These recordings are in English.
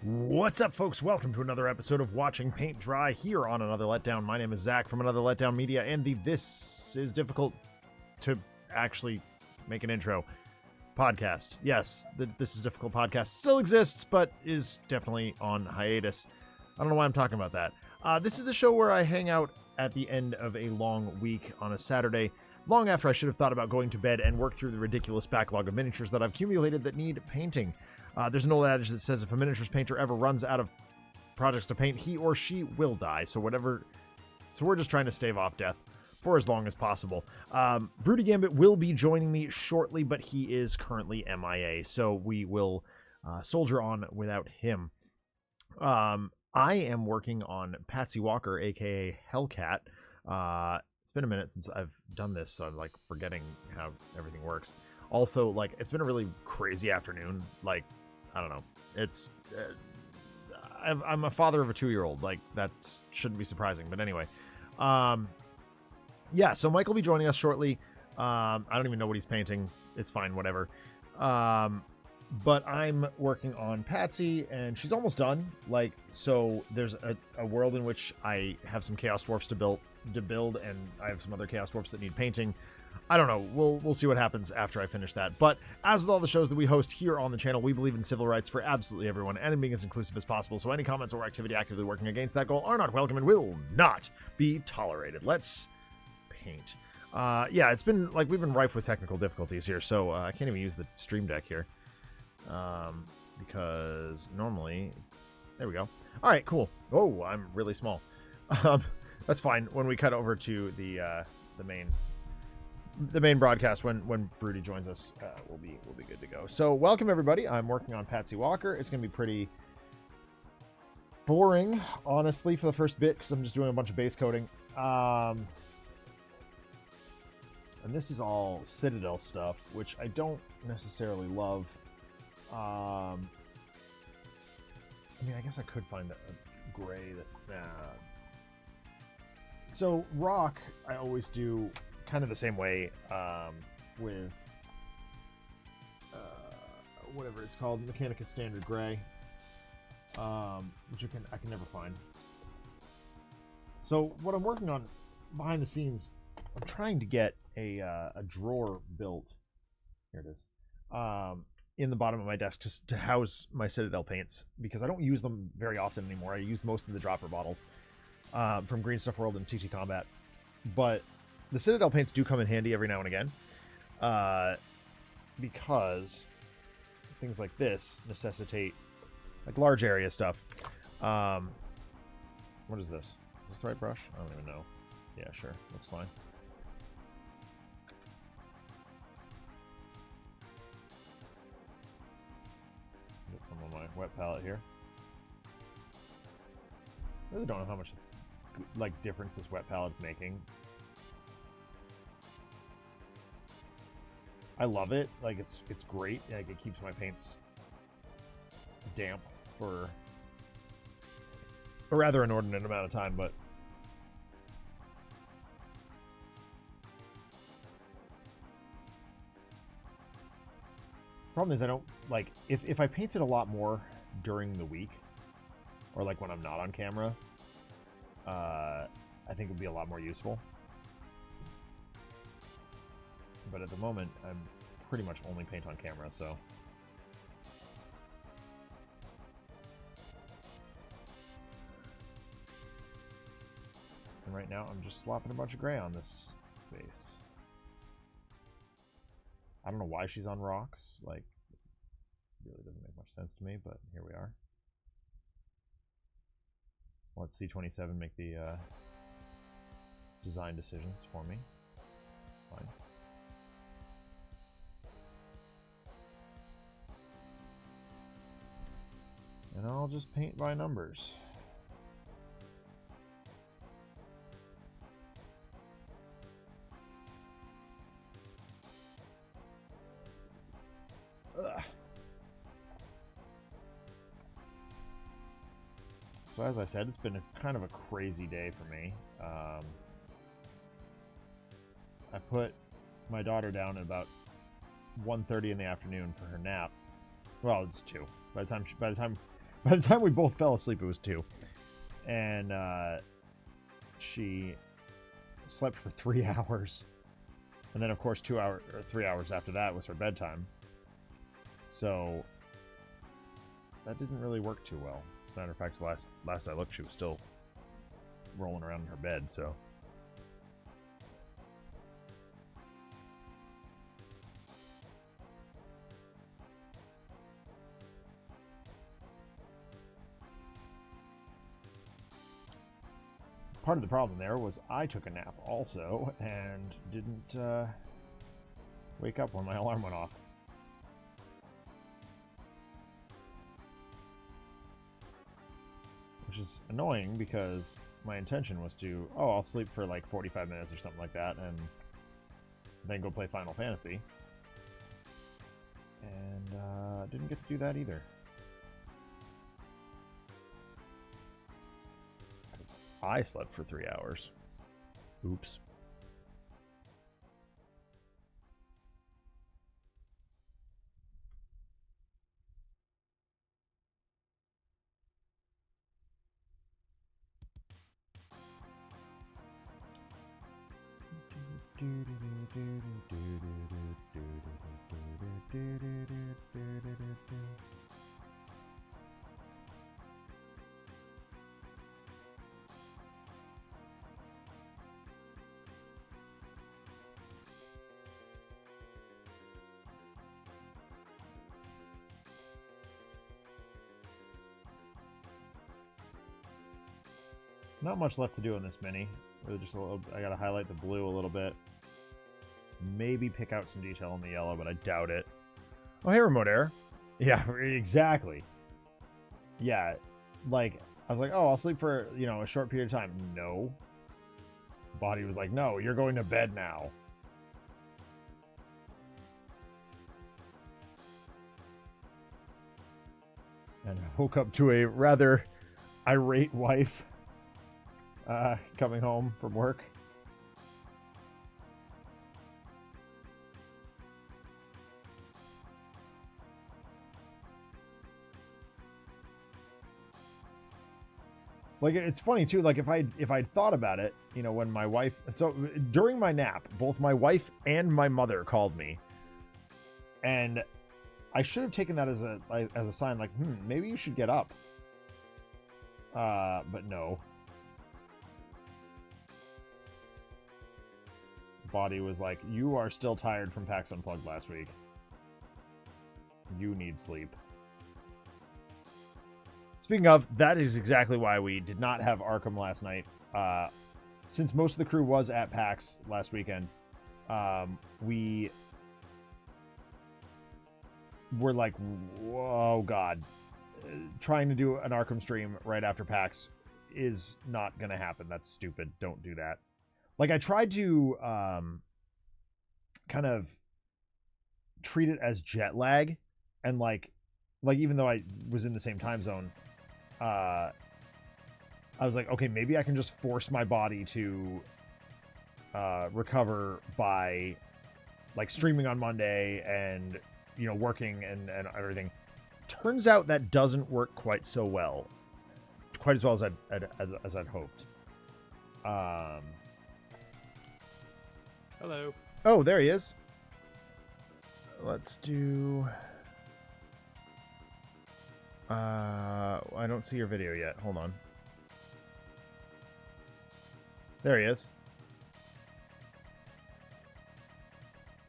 What's up, folks? Welcome to another episode of Watching Paint Dry here on Another Letdown. My name is Zach from Another Letdown Media, and the This Is Difficult to Actually Make an Intro podcast. Yes, the This Is Difficult podcast still exists, but is definitely on hiatus. I don't know why I'm talking about that. This is the show where I hang out at the end of a long week on a Saturday, long after I should have thought about going to bed and work through the ridiculous backlog of miniatures that I've accumulated that need painting. There's an old adage that says if a miniatures painter ever runs out of projects to paint, he or she will die. So we're just trying to stave off death for as long as possible. Broody Gambit will be joining me shortly, but he is currently MIA, so we will soldier on without him. I am working on Patsy Walker, aka Hellcat. It's been a minute since I've done this, so I'm like forgetting how everything works. Also, like, it's been a really crazy afternoon. Like, I don't know. It's I'm a father of a 2-year-old. Like, that shouldn't be surprising. But anyway, yeah. So Mike will be joining us shortly. I don't even know what he's painting. It's fine, whatever. But I'm working on Patsy, and she's almost done. Like, so there's a world in which I have some Chaos Dwarfs to build, and I have some other Chaos Dwarfs that need painting. I don't know. We'll see what happens after I finish that. But as with all the shows that we host here on the channel, we believe in civil rights for absolutely everyone and in being as inclusive as possible. So any comments or activity actively working against that goal are not welcome and will not be tolerated. Let's paint. Yeah, it's been like we've been rife with technical difficulties here, so I can't even use the stream deck here. Because normally, there we go. All right, cool. Oh, I'm really small. That's fine. When we cut over to the main broadcast, when Broody joins us, we'll be good to go. So welcome everybody. I'm working on Patsy Walker. It's gonna be pretty boring, honestly, for the first bit because I'm just doing a bunch of base coating. And this is all Citadel stuff, which I don't necessarily love. I mean, I guess I could find a gray that. So rock, I always do kind of the same way with whatever it's called, Mechanica Standard Gray, which I can never find. So what I'm working on behind the scenes, I'm trying to get a drawer built. Here it is. In the bottom of my desk just to house my Citadel paints, because I don't use them very often anymore. I use most of the dropper bottles from Green Stuff World and TT Combat, but the Citadel paints do come in handy every now and again, because things like this necessitate like large area stuff. What is this? Is this the right brush? I don't even know. Yeah, sure, looks fine. Get some on my wet palette here. I really don't know how much like difference this wet palette's making. I love it. Like it's great. Like it keeps my paints damp for a rather inordinate amount of time, but problem is I don't like if I painted a lot more during the week or like when I'm not on camera, I think it would be a lot more useful. But at the moment, I'm pretty much only paint on camera, so. And right now, I'm just slopping a bunch of gray on this base. I don't know why she's on rocks. Like, it really doesn't make much sense to me, but here we are. Let C27 make the design decisions for me. Fine. And I'll just paint by numbers. Ugh. So as I said, it's been kind of a crazy day for me. I put my daughter down at about 1:30 in the afternoon for her nap. Well, it's 2. By the time By the time we both fell asleep, it was 2. And she slept for 3 hours. And then, of course, 3 hours after that was her bedtime. So that didn't really work too well. As a matter of fact, last I looked, she was still rolling around in her bed, so. Part of the problem there was I took a nap also and didn't wake up when my alarm went off. Which is annoying because my intention was to, I'll sleep for like 45 minutes or something like that and then go play Final Fantasy. And didn't get to do that either. I slept for 3 hours. Oops. Not much left to do in this mini. Really just a little. I gotta highlight the blue a little bit. Maybe pick out some detail in the yellow, but I doubt it. Oh, hey, Remote Air. Yeah, exactly. Yeah, like, I was like, I'll sleep for, a short period of time. No. Body was like, no, you're going to bed now. And I woke up to a rather irate wife coming home from work. Like, it's funny too, like if I'd thought about it, when my wife, so during my nap, both my wife and my mother called me, and I should have taken that as a sign, like, maybe you should get up. But no. Body was like, you are still tired from PAX Unplugged last week. You need sleep. Speaking of, that is exactly why we did not have Arkham last night. Since most of the crew was at PAX last weekend, we were like, whoa, God. Trying to do an Arkham stream right after PAX is not going to happen. That's stupid. Don't do that. Like, I tried to kind of treat it as jet lag, and like even though I was in the same time zone, I was like, okay, maybe I can just force my body to recover by like streaming on Monday and working and everything. Turns out that doesn't work quite as well as I'd hoped. Hello. Oh, there he is. Let's do... I don't see your video yet. Hold on. There he is.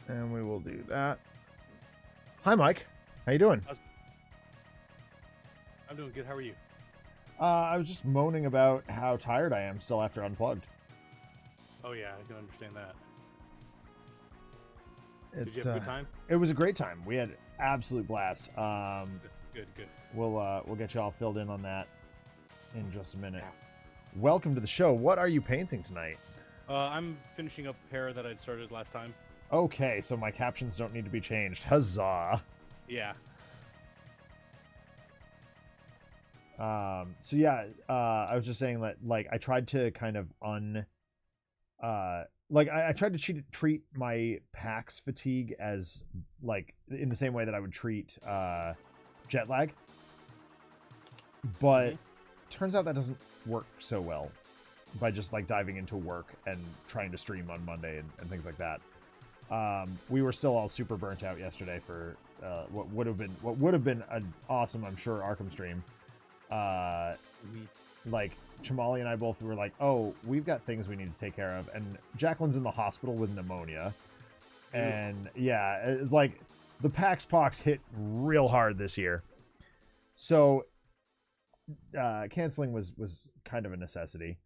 And we will do that. Hi, Mike. How you doing? I'm doing good. How are you? I was just moaning about how tired I am still after Unplugged. Oh, yeah. I can understand that. Did you have a good time? It was a great time. We had absolute blast. Good. We'll get you all filled in on that in just a minute. Welcome to the show. What are you painting tonight? I'm finishing up Hera that I'd started last time. Okay, so my captions don't need to be changed. Huzzah! Yeah. So yeah, I was just saying that, like, I tried to kind of I tried to treat my PAX fatigue as, like, in the same way that I would treat jet lag. But turns out that doesn't work so well by just like diving into work and trying to stream on Monday and things like that. We were still all super burnt out yesterday for what would have been an awesome, I'm sure, Arkham stream. Like Chamali and I both were like, oh, we've got things we need to take care of, and Jacqueline's in the hospital with pneumonia. And yeah, it's like the Pax Pox hit real hard this year. So canceling was kind of a necessity,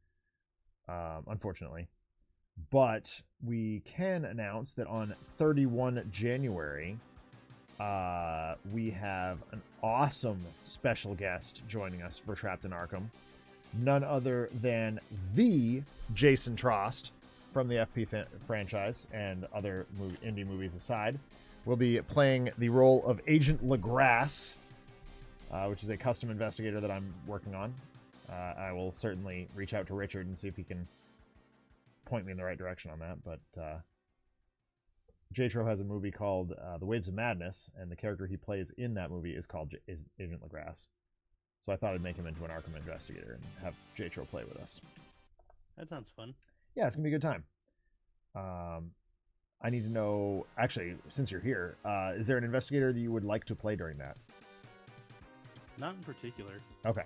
unfortunately. But we can announce that on 31 January, we have an awesome special guest joining us for Trapped in Arkham. None other than the Jason Trost from the FP franchise and other indie movies aside, will be playing the role of Agent LaGrasse, which is a custom investigator that I'm working on. I will certainly reach out to Richard and see if he can point me in the right direction on that. But J-Tro has a movie called The Waves of Madness, and the character he plays in that movie is called Agent LaGrasse. So I thought I'd make him into an Arkham investigator and have J-Tro play with us. That sounds fun. Yeah, it's going to be a good time. I need to know, actually, since you're here, is there an investigator that you would like to play during that? Not in particular. Okay.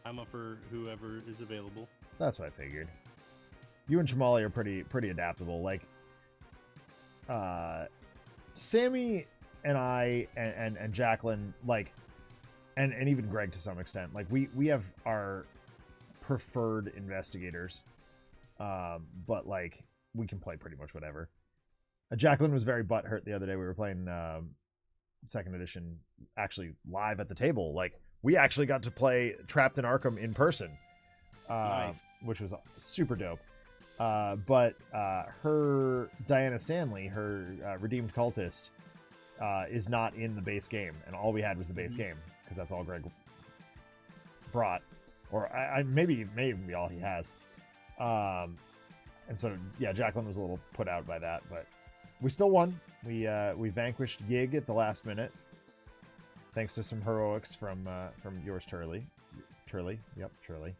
I'm up for whoever is available. That's what I figured. You and Chamali are pretty adaptable. Like, Sammy and I and Jacqueline, like, and even Greg to some extent, like, we have our preferred investigators. But like we can play pretty much whatever. Jacqueline was very butthurt the other day. We were playing second edition actually live at the table. Like we actually got to play Trapped in Arkham in person, Nice. Which was super dope. But her Diana Stanley, her redeemed cultist, is not in the base game, and all we had was the base game because that's all Greg brought, or I maybe may even be all he has. And so yeah, Jacqueline was a little put out by that, but we still won. We vanquished Yig at the last minute, thanks to some heroics from yours Turley. Yep, Turley.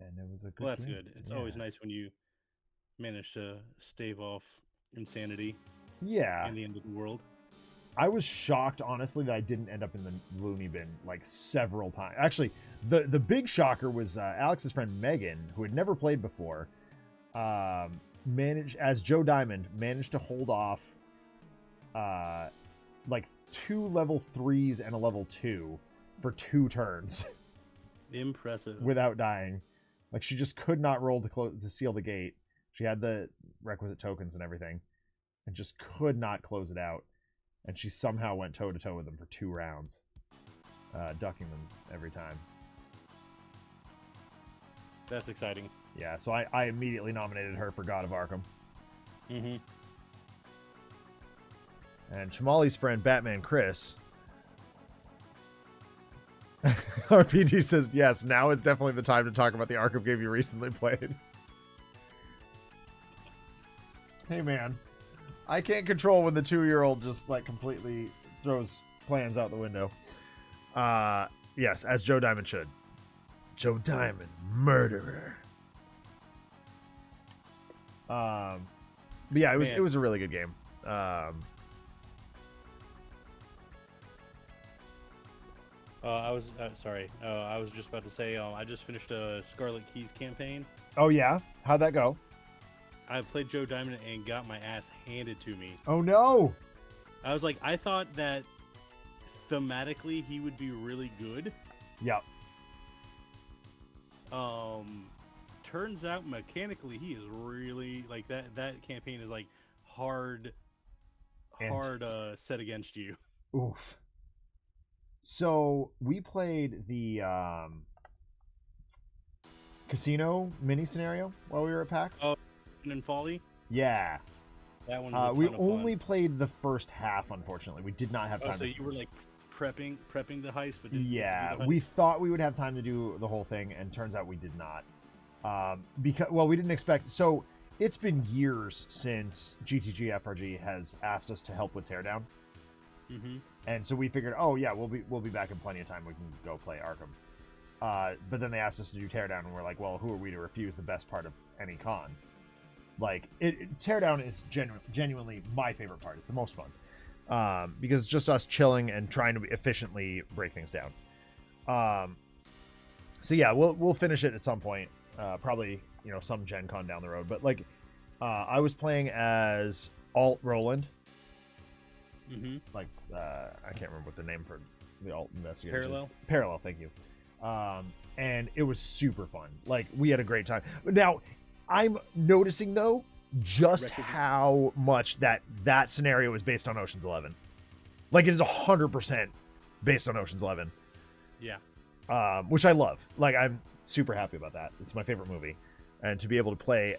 And it was a good. Well, that's game. good. It's always nice when you manage to stave off insanity. Yeah. And the end of the world. I was shocked, honestly, that I didn't end up in the loony bin like several times. Actually, the big shocker was Alex's friend Megan, who had never played before, managed as Joe Diamond managed to hold off like 2 level 3s and a level 2 for 2 turns. Impressive. Without dying. Like she just could not roll to seal the gate. She had the requisite tokens and everything, and just could not close it out. And she somehow went toe-to-toe with them for 2 rounds, ducking them every time. That's exciting. Yeah, so I immediately nominated her for God of Arkham. Mm-hmm. And Chamali's friend, Batman Chris... RPD says, yes, now is definitely the time to talk about the Arkham game you recently played. Hey, man. I can't control when the 2-year-old just like completely throws plans out the window. Yes, as Joe Diamond should. Joe Diamond, murderer. But yeah, it was a really good game. I was sorry. I was just about to say I just finished a Scarlet Keys campaign. Oh yeah, how'd that go? I played Joe Diamond and got my ass handed to me. Oh no! I was like, I thought that thematically he would be really good. Yep. Turns out mechanically he is really like that campaign is like hard set against you. Oof. So we played the casino mini scenario while we were at PAX. Oh, and Folly? Yeah. That one was we only played the first half, unfortunately. We did not have time. So you were like prepping the heist, but didn't yeah, get to do the heist? We thought we would have time to do the whole thing, and turns out we did not. Because we didn't expect. So it's been years since GTG FRG has asked us to help with Teardown. Mm-hmm. And so we figured, oh yeah, we'll be back in plenty of time. We can go play Arkham. But then they asked us to do Teardown, and we're like, well, who are we to refuse the best part of any con? Like, Teardown is genuinely my favorite part. It's the most fun. Because it's just us chilling and trying to efficiently break things down. So yeah, we'll finish it at some point. Probably, some Gen Con down the road. But like, I was playing as Alt Roland. Mm-hmm. Like, I can't remember what the name for the Alt Investigator is. Parallel, thank you. And it was super fun. Like, we had a great time. Now, I'm noticing, though, just how much that scenario is based on Ocean's 11. Like, it is 100% based on Ocean's 11. Yeah. Which I love. Like, I'm super happy about that. It's my favorite movie. And to be able to play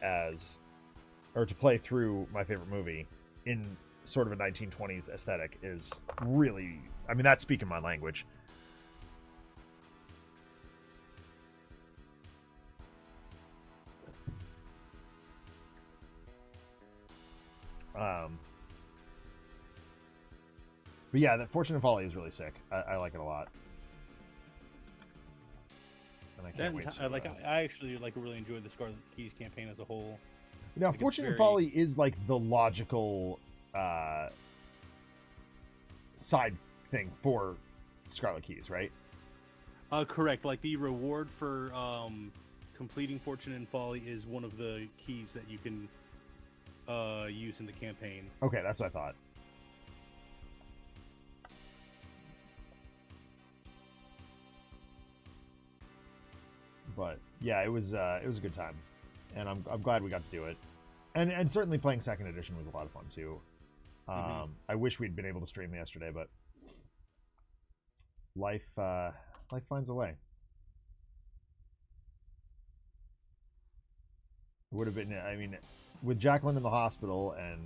through my favorite movie in sort of a 1920s aesthetic is really, that's speaking my language. But yeah, that Fortune and Folly is really sick. I like it a lot. And I can't wait to, I actually really enjoyed the Scarlet Keys campaign as a whole. Now, Fortune and Folly is like the logical side thing for Scarlet Keys, right? Correct. Like, the reward for completing Fortune and Folly is one of the keys that you can use in the campaign. Okay, that's what I thought. But yeah, it was a good time, and I'm glad we got to do it, and certainly playing second edition was a lot of fun too. I wish we'd been able to stream yesterday, but life finds a way. It would have been, with Jacqueline in the hospital and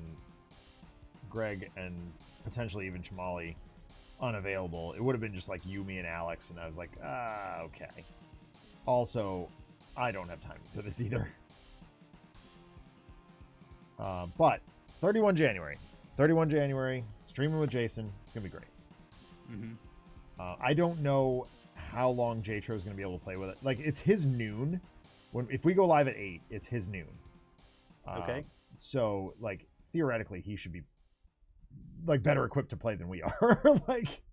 Greg and potentially even Chamali unavailable, it would have been just like you, me, and Alex, and I was like, okay. Also, I don't have time for this either. But 31 January, streaming with Jason. It's gonna be great. Mm-hmm. I don't know how long Jatro is gonna be able to play with it. Like, it's his noon. If we go live at 8, it's his noon. Okay. So, like, theoretically, he should be like better equipped to play than we are. Like,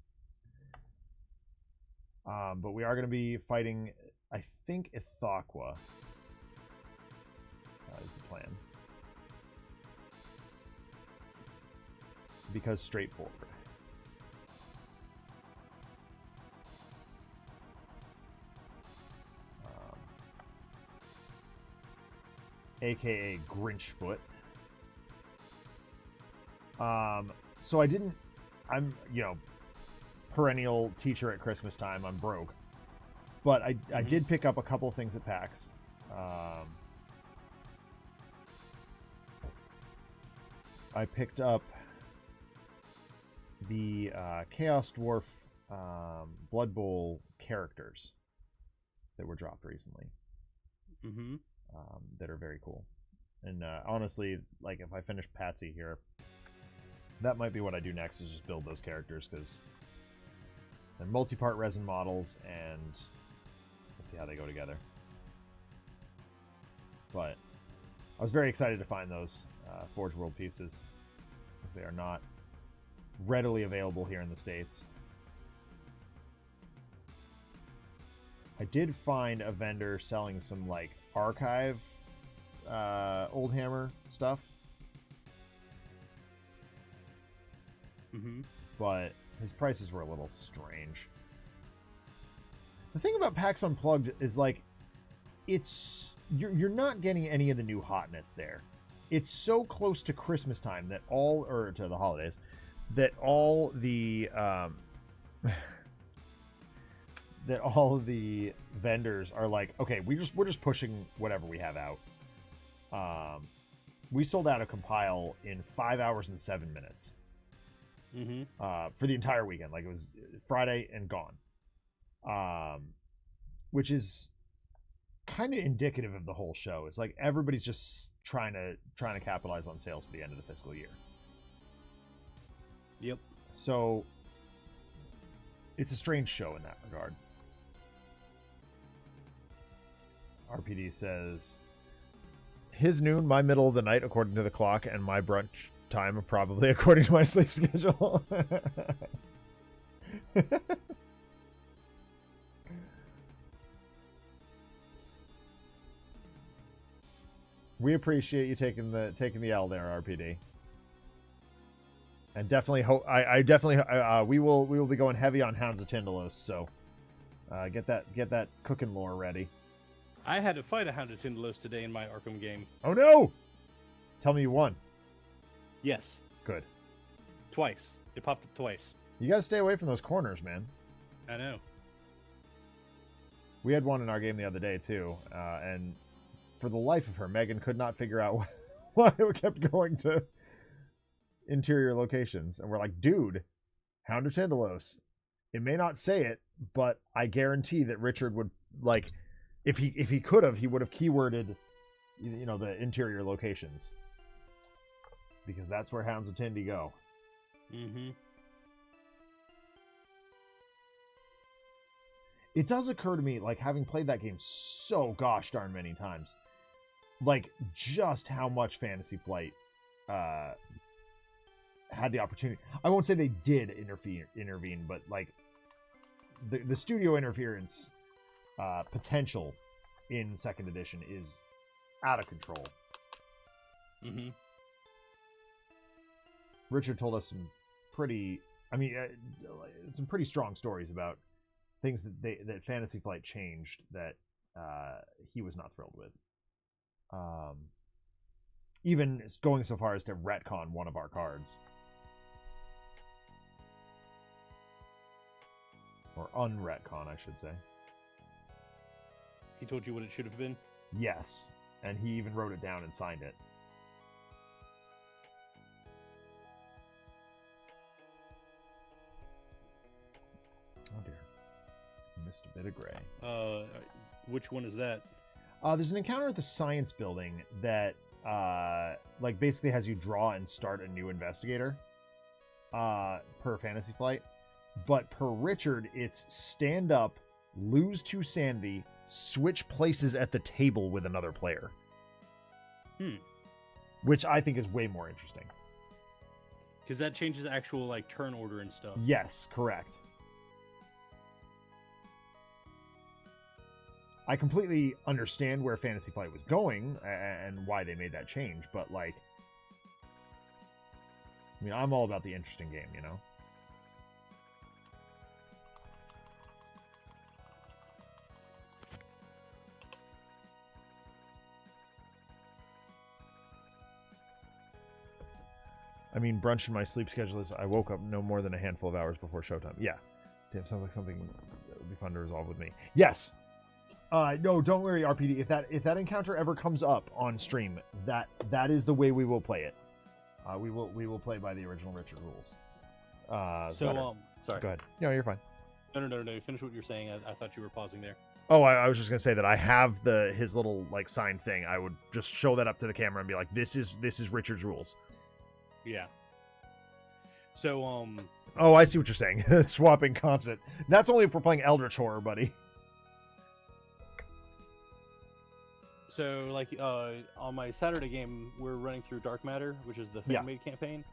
but we are gonna be fighting, I think, Ithaqua. That is the plan. Because straightforward. AKA Grinchfoot. So I'm, perennial teacher at Christmas time. I'm broke. But I did pick up a couple things at PAX. I picked up the Chaos Dwarf Blood Bowl characters that were dropped recently. Mm-hmm. That are very cool. And honestly, like, if I finish Patsy here, that might be what I do next, is just build those characters, because they're multi-part resin models, and we'll see how they go together. But I was very excited to find those Forge World pieces, because they are not readily available here in the States. I did find a vendor selling some, like, archive Old Hammer stuff. Mm-hmm. But his prices were a little strange. The thing about PAX Unplugged is, like, you're not getting any of the new hotness there. It's so close to Christmas time that or to the holidays, that all the that all of the vendors are like, okay, we're just pushing whatever we have out. We sold out a compile in 5 hours and 7 minutes. Mm-hmm. For the entire weekend. Like, it was Friday and gone. Which is kind of indicative of the whole show. It's like everybody's just trying to capitalize on sales for the end of the fiscal year. Yep. So It's a strange show in that regard. RPD says, his noon, my middle of the night, according to the clock, and my brunch time, probably according to my sleep schedule. We appreciate you taking the L there, RPD. And definitely we will be going heavy on Hounds of Tindalos, so get that cooking lore ready. I had to fight a Hound of Tindalos today in my Arkham game. Oh no! Tell me you won. Yes. Good. Twice. It popped up twice. You gotta stay away from those corners, man. I know. We had one in our game the other day too, and for the life of her, Megan could not figure out why it kept going to interior locations. And we're like, dude, Hound of Tindalos. It may not say it, but I guarantee that Richard would, like, if he could have, he would have keyworded, you know, the interior locations. Because that's where Hounds of Tindy go. Mm-hmm. It does occur to me, like, having played that game so gosh darn many times, like, just how much Fantasy Flight had the opportunity. I won't say they did intervene, but, like, the studio interference potential in second edition is out of control. Mm-hmm. Richard told us some pretty strong stories about things that Fantasy Flight changed that he was not thrilled with. Even going so far as to retcon one of our cards. Or unretcon, I should say. He told you what it should have been? Yes. And he even wrote it down and signed it. Oh dear. Missed a bit of gray. Which one is that? There's an encounter at the science building that like basically has you draw and start a new investigator per Fantasy Flight. But per Richard, it's stand up, lose 2 sanity, switch places at the table with another player. Which I think is way more interesting. Because that changes the actual, like, turn order and stuff. Yes, correct. I completely understand where Fantasy Flight was going and why they made that change, but, like, I mean, I'm all about the interesting game, you know? I mean, brunch in my sleep schedule is I woke up no more than a handful of hours before showtime. Yeah. Damn, sounds like something that would be fun to resolve with me. Yes. No, don't worry, RPD. If that encounter ever comes up on stream, that is the way we will play it. We will play by the original Richard rules. Sorry. Go ahead. No, you're fine. No. Finish what you're saying. I thought you were pausing there. Oh, I was just gonna say that I have his little, like, sign thing. I would just show that up to the camera and be like, this is Richard's rules. Yeah. So, Oh, I see what you're saying. Swapping continent. That's only if we're playing Eldritch Horror, buddy. So, like, on my Saturday game, we're running through Dark Matter, which is the fan-made campaign.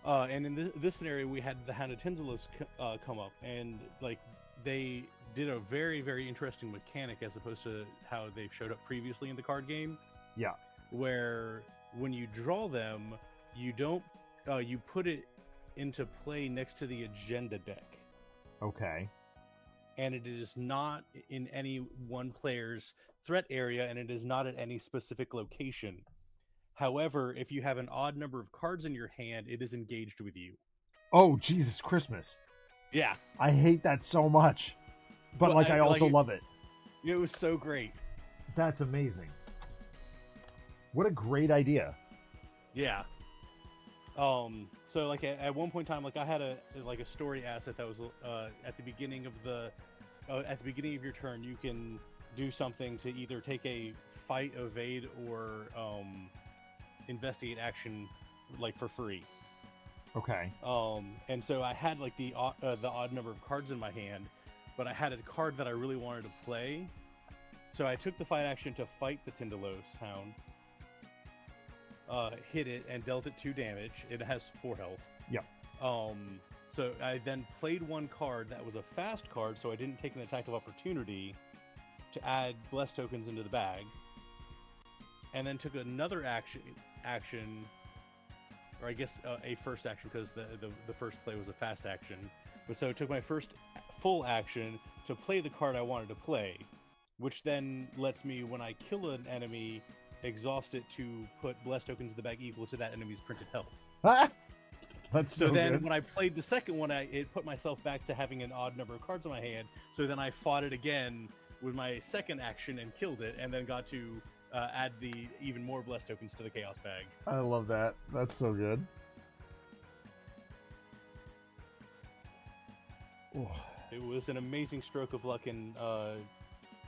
And in this scenario, we had the Hound of Tindalos come up, and, like, they did a very, very interesting mechanic as opposed to how they've showed up previously in the card game. Yeah. Where when you draw them, you don't you put it into play next to the agenda deck. Okay. And it is not in any one player's threat area, and it is not at any specific location. However, if you have an odd number of cards in your hand, it is engaged with you. Oh, Jesus Christmas. Yeah. I hate that so much. But, well, I also love it. It was so great. That's amazing. What a great idea. Yeah. So, like, at one point in time, like, I had a story asset that was at the beginning of your turn, you can do something to either take a fight, evade, or investigate action, like, for free. Okay. And so I had like the odd number of cards in my hand, but I had a card that I really wanted to play. So I took the fight action to fight the Tindalos hound, hit it, and dealt it 2 damage. It has 4 health. Yep. So I then played one card that was a fast card, so I didn't take an attack of opportunity to add bless tokens into the bag. And then took another action, or I guess a first action, because the first play was a fast action. But so I took my first full action to play the card I wanted to play, which then lets me, when I kill an enemy, exhaust it to put bless tokens in the bag equal to that enemy's printed health. That's so then good. When I played the second one, it put myself back to having an odd number of cards in my hand. So then I fought it again with my second action and killed it, and then got to add the even more bless tokens to the chaos bag. I love that. That's so good. Oh. It was an amazing stroke of luck and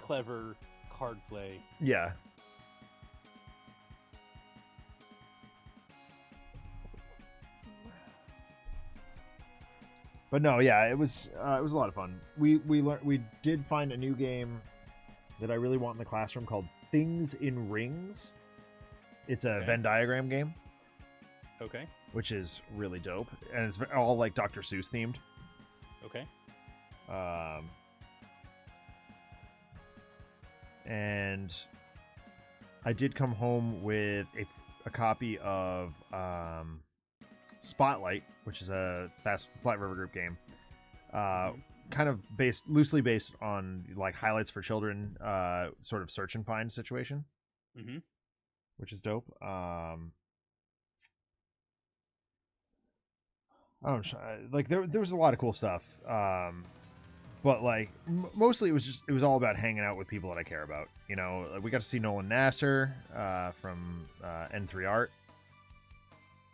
clever card play. Yeah. But no, yeah, it was a lot of fun. We did find a new game that I really want in the classroom called Things in Rings. It's a Venn diagram game. Okay. Which is really dope, and it's all like Dr. Seuss themed. Okay. And I did come home with a copy of Spotlight, which is a Flat River Group game, kind of loosely based on like highlights for children, sort of search and find situation, which is dope. Like there was a lot of cool stuff, but like mostly it was all about hanging out with people that I care about. You know, we got to see Nolan Nasser from N3 Art.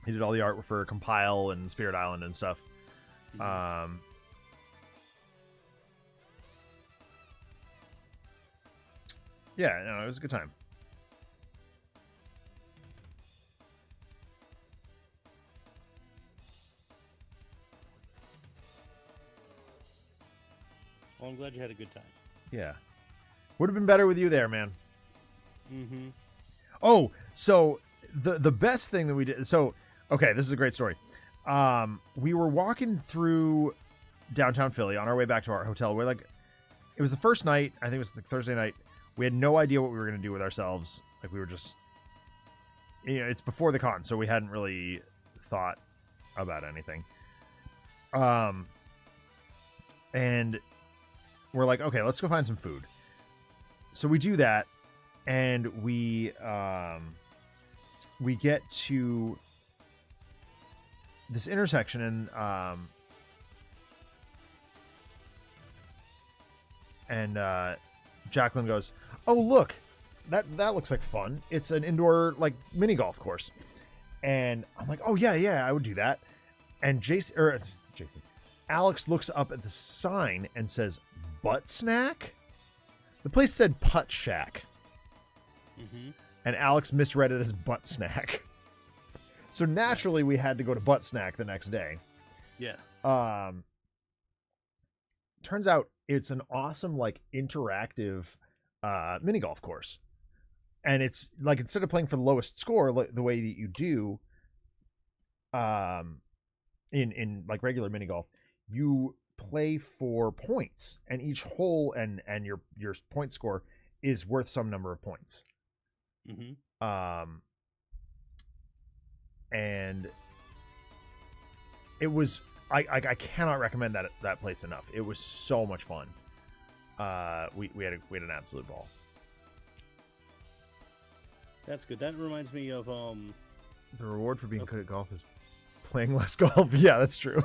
He did all the art for Compile and Spirit Island and stuff. Yeah, no, it was a good time. Well, I'm glad you had a good time. Yeah. Would have been better with you there, man. Mm-hmm. Oh, so the best thing that we did... So, okay, this is a great story. We were walking through downtown Philly on our way back to our hotel. We're like... It was the first night. I think it was the Thursday night. We had no idea what we were going to do with ourselves. Like, we were just... You know, it's before the con, so we hadn't really thought about anything. And we're like, okay, let's go find some food. So we do that, and we get to this intersection, and Jacqueline goes, "Oh, look, that looks like fun. It's an indoor like mini golf course." And I'm like, "Oh yeah, I would do that." And Alex looks up at the sign and says, "Butt snack?" The place said Putt Shack. And Alex misread it as butt snack. So naturally, we had to go to butt snack the next day. Yeah. Turns out it's an awesome, like, interactive mini golf course. And it's like, instead of playing for the lowest score, like the way that you do in like regular mini golf, you play for points, and each hole and your point score is worth some number of points. And it was I cannot recommend that place enough. It was so much fun. We had an absolute ball. That's good. That reminds me of the reward for being good at golf is playing less golf. Yeah, that's true.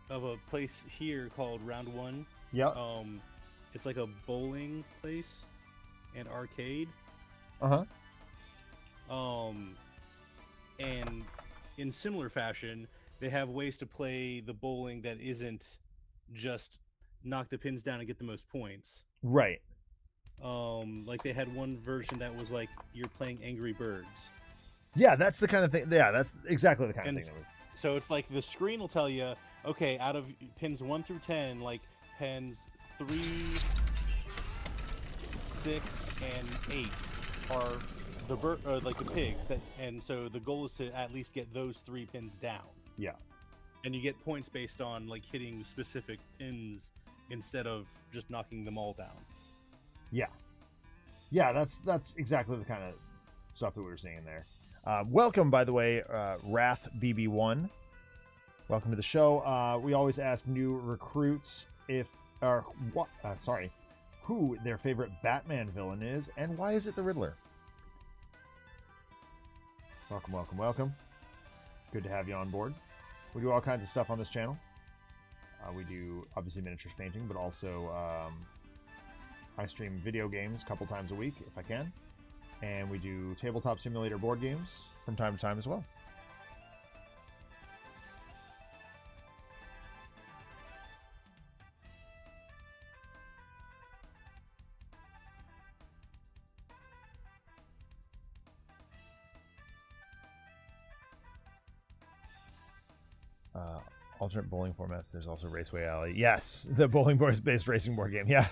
Of a place here called Round One. Yeah. It's like a bowling place and arcade. And in similar fashion, they have ways to play the bowling that isn't just knock the pins down and get the most points. Right. Like they had one version that was like you're playing Angry Birds. Yeah, that's the kind of thing. Yeah, that's exactly the kind of thing that we. So it's like the screen will tell you, okay, out of pins 1 through 10, like pins 3, 6, and 8 are like the pigs that, and so the goal is to at least get those 3 pins down. Yeah. And you get points based on like hitting specific pins instead of just knocking them all down. Yeah. Yeah, that's exactly the kind of stuff that we were seeing there. Welcome, by the way, Wrath BB1. Welcome to the show. We always ask new recruits who their favorite Batman villain is, and why is it the Riddler? Welcome, welcome, welcome. Good to have you on board. We do all kinds of stuff on this channel. We do, obviously, miniatures painting, but also I stream video games a couple times a week, if I can. And we do tabletop simulator board games from time to time as well. Alternate bowling formats. There's also Raceway Alley. Yes, the bowling based racing board game. Yeah.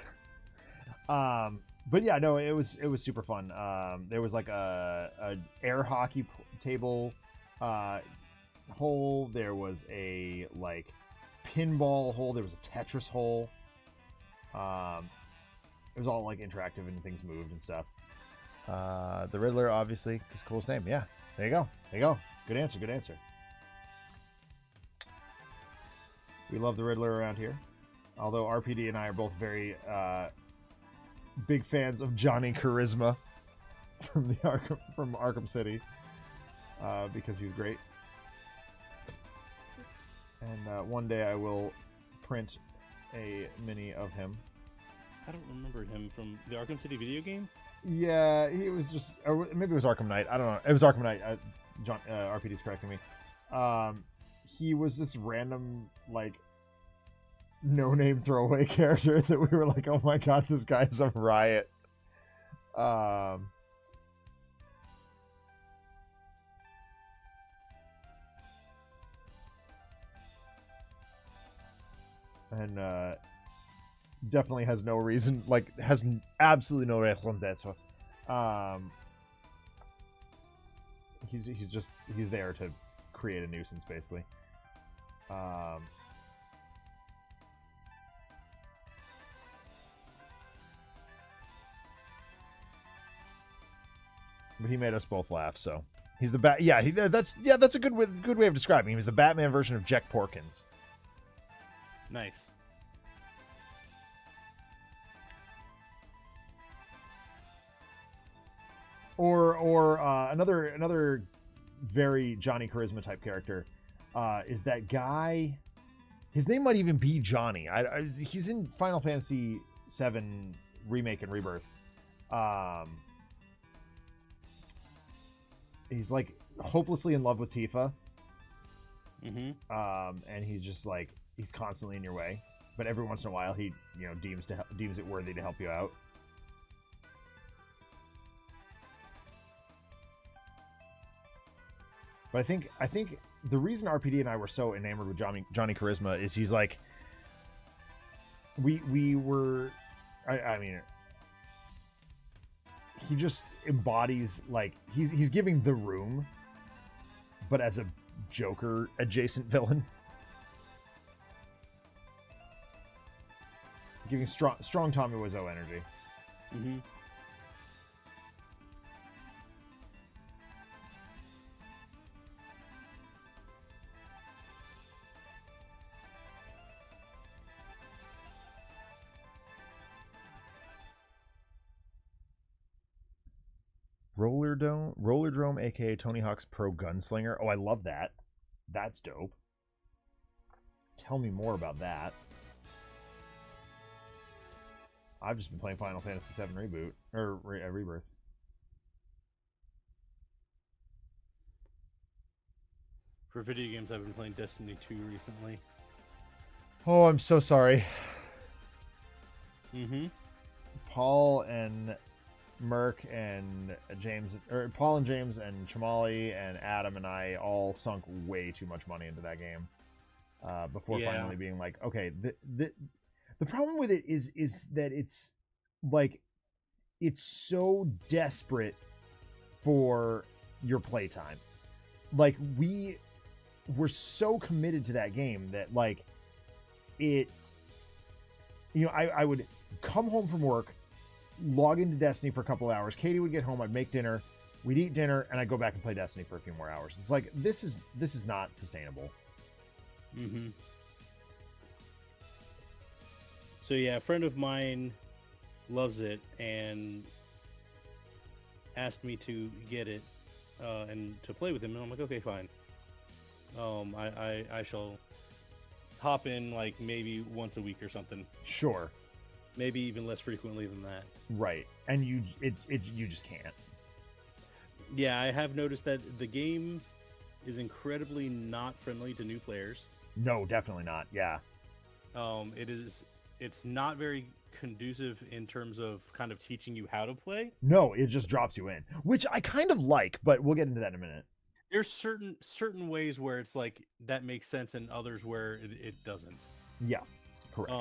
But yeah, no, it was super fun. There was like a air hockey table hole. There was a like pinball hole. There was a Tetris hole. It was all like interactive and things moved and stuff. The Riddler, obviously, his coolest name. Yeah, there you go. There you go. Good answer. Good answer. We love the Riddler around here. Although RPD and I are both very big fans of Johnny Charisma from Arkham City because he's great. And one day I will print a mini of him. I don't remember him from the Arkham City video game. Yeah, he was just, or maybe it was Arkham Knight. I don't know. It was Arkham Knight. John RPD's correcting me. He was this random like no-name throwaway character that we were like, oh my god, this guy's a riot. And definitely has no reason, like has absolutely no reason that so he's there to create a nuisance basically. But he made us both laugh, so he's the bat. Yeah, that's a good way of describing him. He was the Batman version of Jack Porkins. Nice. Or another very Johnny Charisma type character is that guy. His name might even be Johnny. He's in Final Fantasy VII Remake and Rebirth. He's like hopelessly in love with Tifa. Mm-hmm. And he's just like he's constantly in your way, but every once in a while he deems it worthy to help you out. But I think the reason RPD and I were so enamored with Johnny Charisma is he's like we were I mean he just embodies like he's giving The Room, but as a Joker adjacent villain, giving strong Tommy Wiseau energy. Mm-hmm. Rollerdrome, aka Tony Hawk's Pro Gunslinger. Oh, I love that. That's dope. Tell me more about that. I've just been playing Final Fantasy VII Reboot or Rebirth. For video games, I've been playing Destiny 2 recently. Oh, I'm so sorry. Mm-hmm. Paul and Merc and James, or Paul and James and Chamali and Adam and I all sunk way too much money into that game before finally being like, okay, the problem with it is that it's like, it's so desperate for your playtime. Like, we were so committed to that game that, like, it, you know, I would come home from work, log into Destiny for a couple of hours. Katie would get home, I'd make dinner, we'd eat dinner, and I'd go back and play Destiny for a few more hours. It's like, this is not sustainable. Mm-hmm. So yeah, a friend of mine loves it and asked me to get it and to play with him, and I'm like, okay, fine. I shall hop in like maybe once a week or something. Sure. Maybe even less frequently than that. Right. And you just can't. Yeah, I have noticed that the game is incredibly not friendly to new players. No, definitely not. Yeah. It's not very conducive in terms of kind of teaching you how to play. No, it just drops you in, which I kind of like, but we'll get into that in a minute. There's certain ways where it's like that makes sense, and others where it doesn't. Yeah, correct.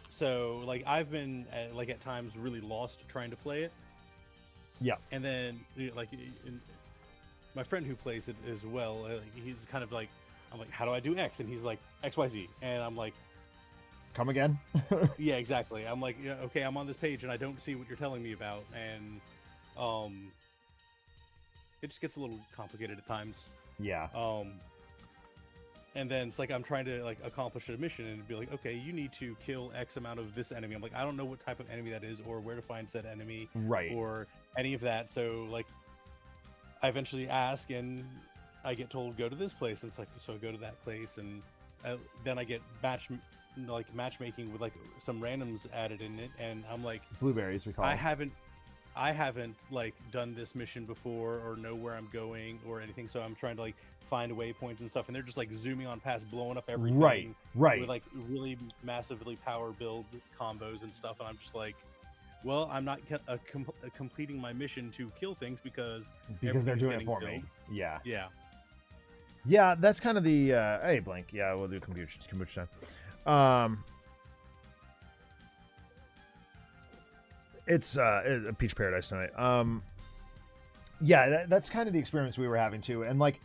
So like I've been at times really lost trying to play it. Yeah. And then like my friend who plays it as well, he's kind of like, I'm like, how do I do X? And he's like, XYZ. And I'm like, come again? yeah, exactly. I'm like, yeah, okay, I'm on this page and I don't see what you're telling me about. And it just gets a little complicated at times. Yeah. And then it's like I'm trying to like accomplish a mission and it'd be like, okay, you need to kill X amount of this enemy. I'm like, I don't know what type of enemy that is or where to find said enemy, right, or any of that. So like I eventually ask and I get told go to this place, and it's like, so I go to that place, and then I get matchmaking with like some randoms added in it, and I'm like, blueberries, we call them. I haven't like done this mission before or know where I'm going or anything, so I'm trying to like find waypoints and stuff, and they're just like zooming on past, blowing up everything, right with like really massively power build combos and stuff, and I'm just like, well, I'm not completing my mission to kill things because they're doing it for me. Yeah, that's kind of the hey, blank. Yeah, we'll do kombucha time. It's a peach paradise tonight. Yeah, that's kind of the experience we were having too, and like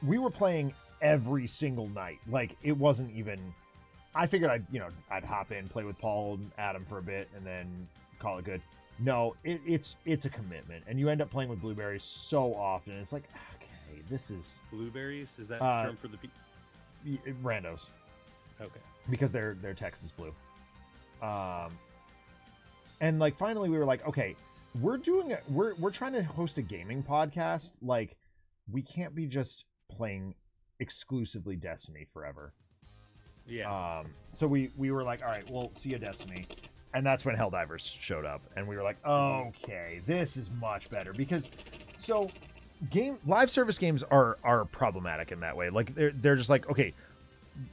we were playing every single night. Like it wasn't even. I figured I'd hop in, play with Paul and Adam for a bit, and then call it good. No, it's a commitment, and you end up playing with blueberries so often. It's like, okay, this is blueberries. Is that the term for the randos? Okay, because their text is blue. And like finally we were like, okay, we're trying to host a gaming podcast. Like we can't be just playing exclusively Destiny forever. Yeah. So we were like, all right, well, see you, Destiny. And that's when Helldivers showed up, and we were like, okay, this is much better, because live service games are problematic in that way. Like they're just like, okay,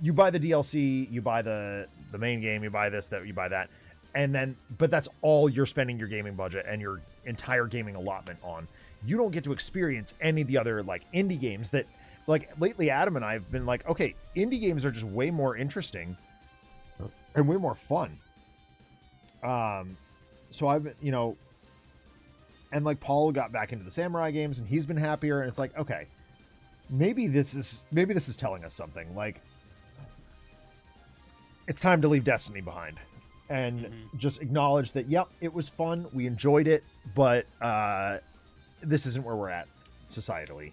you buy the DLC, you buy the main game, you buy this, that, you buy that, and then but that's all you're spending your gaming budget and your entire gaming allotment on. You don't get to experience any of the other like indie games that, like lately Adam and I have been like, okay, indie games are just way more interesting and way more fun. So I've been, and like Paul got back into the samurai games and he's been happier, and it's like, okay, maybe this is telling us something. Like it's time to leave Destiny behind and just acknowledge that, yep, it was fun, we enjoyed it, but this isn't where we're at societally.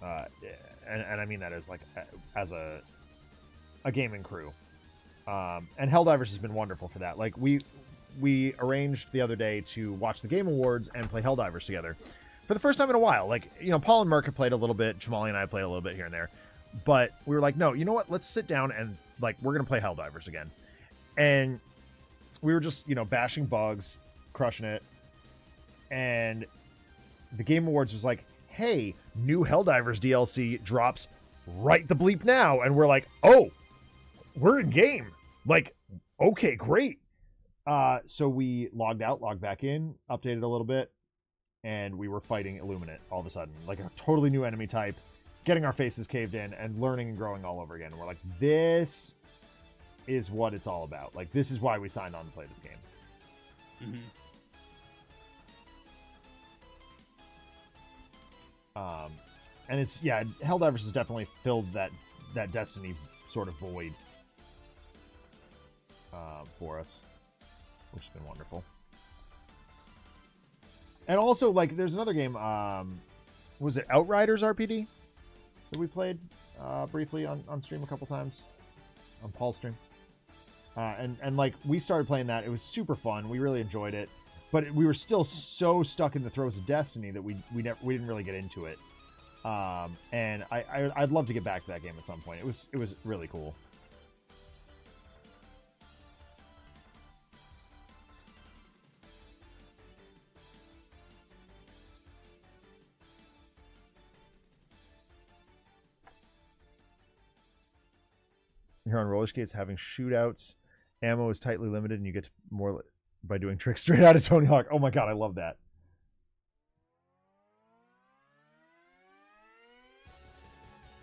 And I mean that as like as a gaming crew. And Helldivers has been wonderful for that. Like we arranged the other day to watch the Game Awards and play Helldivers together for the first time in a while. Like, Paul and Merc have played a little bit, Chamali and I played a little bit here and there, but we were like, no, you know what? Let's sit down and like we're gonna play Helldivers again. And we were just bashing bugs, crushing it, and the Game Awards was like, hey, new Helldivers DLC drops right the bleep now, and we're like, oh, we're in game. Like, okay, great. So we logged out, logged back in, updated a little bit, and we were fighting Illuminate all of a sudden. Like a totally new enemy type, getting our faces caved in, and learning and growing all over again. And we're like, this is what it's all about. Like, this is why we signed on to play this game. Mm-hmm. And it's, yeah, Helldivers has definitely filled that Destiny sort of void for us, which has been wonderful. And also, like, there's another game, was it Outriders RPD that we played briefly on stream a couple times, on Paul's stream. And like, we started playing that. It was super fun. We really enjoyed it. But we were still so stuck in the throes of Destiny that we didn't really get into it. And I'd love to get back to that game at some point. It was really cool. You're on roller skates having shootouts. Ammo is tightly limited, and you get more by doing tricks straight out of Tony Hawk. Oh my god, I love that.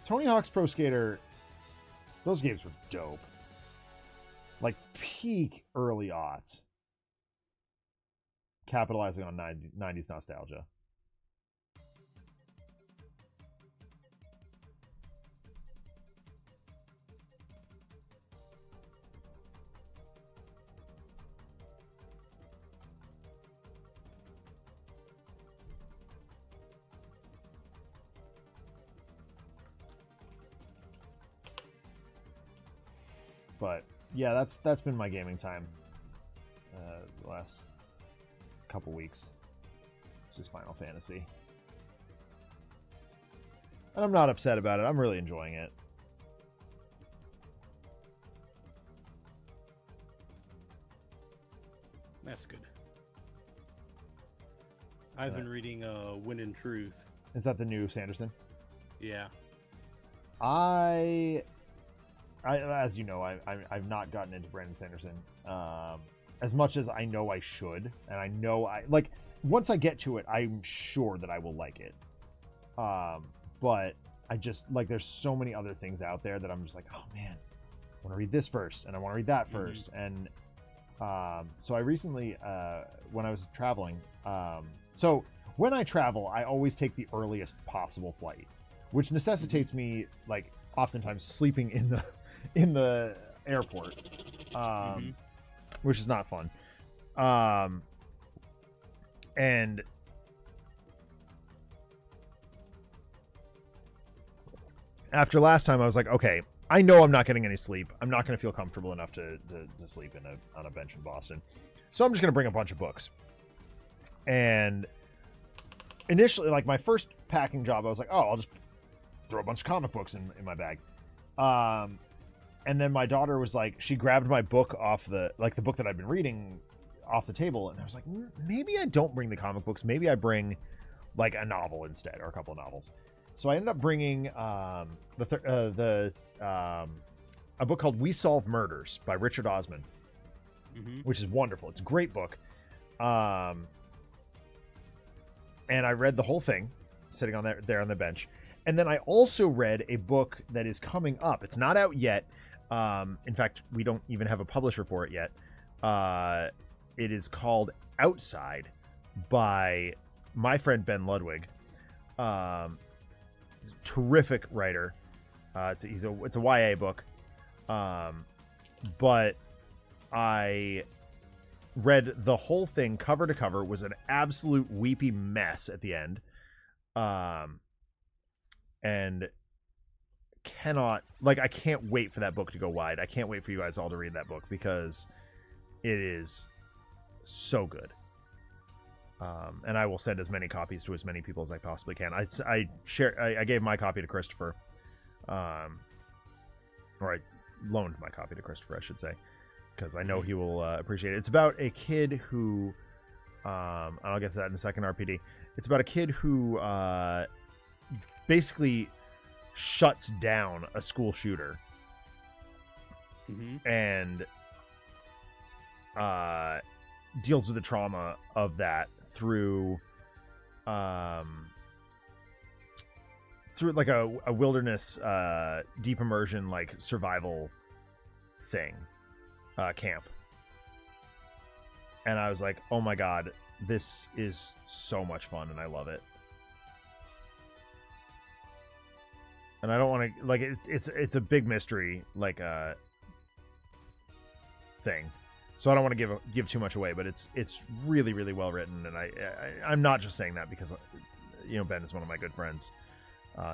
Tony Hawk's Pro Skater, those games were dope. Like peak early aughts. Capitalizing on 90s nostalgia. But yeah, that's been my gaming time the last couple weeks. It's just Final Fantasy. And I'm not upset about it. I'm really enjoying it. That's good. I've been reading Wind and Truth. Is that the new Sanderson? Yeah. I as you know, I've not gotten into Brandon Sanderson as much as I know I should, and I know like once I get to it, I'm sure that I will like it. But I just like there's so many other things out there that I'm just like, oh man, I want to read this first, and I want to read that first, and so I recently when I was traveling, so when I travel, I always take the earliest possible flight, which necessitates me like oftentimes sleeping in the airport, which is not fun. And after last time, I was like, okay, I know I'm not getting any sleep. I'm not going to feel comfortable enough to sleep on a bench in Boston. So I'm just going to bring a bunch of books. And initially, like my first packing job, I was like, oh, I'll just throw a bunch of comic books in my bag. And then my daughter was like, she grabbed my book off the book that I'd been reading off the table. And I was like, maybe I don't bring the comic books. Maybe I bring like a novel instead, or a couple of novels. So I ended up bringing a book called We Solve Murders by Richard Osman, which is wonderful. It's a great book. And I read the whole thing sitting on there on the bench. And then I also read a book that is coming up. It's not out yet. In fact, we don't even have a publisher for it yet. It is called Outside by my friend Ben Ludwig. Terrific writer. It's a YA book. But I read the whole thing cover to cover. It was an absolute weepy mess at the end. And I can't wait for that book to go wide. I can't wait for you guys all to read that book because it is so good. And I will send as many copies to as many people as I possibly can. I gave my copy to Christopher, or I loaned my copy to Christopher, I should say, because I know he will appreciate it. It's about a kid who, and I'll get to that in a second, RPD. It's about a kid who basically shuts down a school shooter. And deals with the trauma of that through like a wilderness deep immersion like survival thing camp. And I was like, oh my god, this is so much fun and I love it. And I don't want to like it's a big mystery like thing, so I don't want to give too much away. But it's really really well written, and I'm not just saying that because Ben is one of my good friends.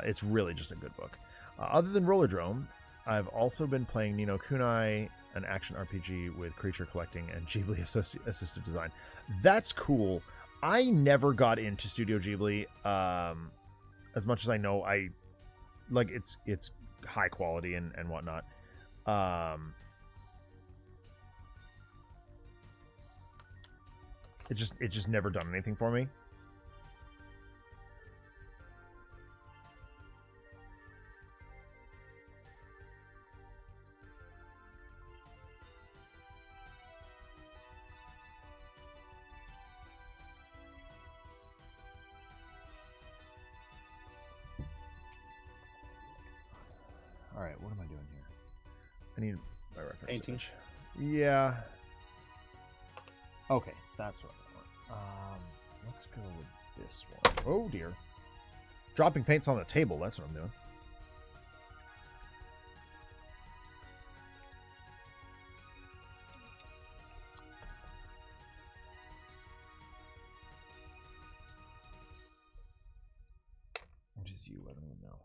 It's really just a good book. Other than Rollerdrome, I've also been playing Ni no Kunai, an action RPG with creature collecting and Ghibli assisted design. That's cool. I never got into Studio Ghibli. As much as I know, I like it's high quality and whatnot. It just never done anything for me. All right, what am I doing here? I need my reference. 18. Yeah. Okay, that's what I want. Let's go with this one. Oh dear. Dropping paints on the table, that's what I'm doing. What is you? I don't even know.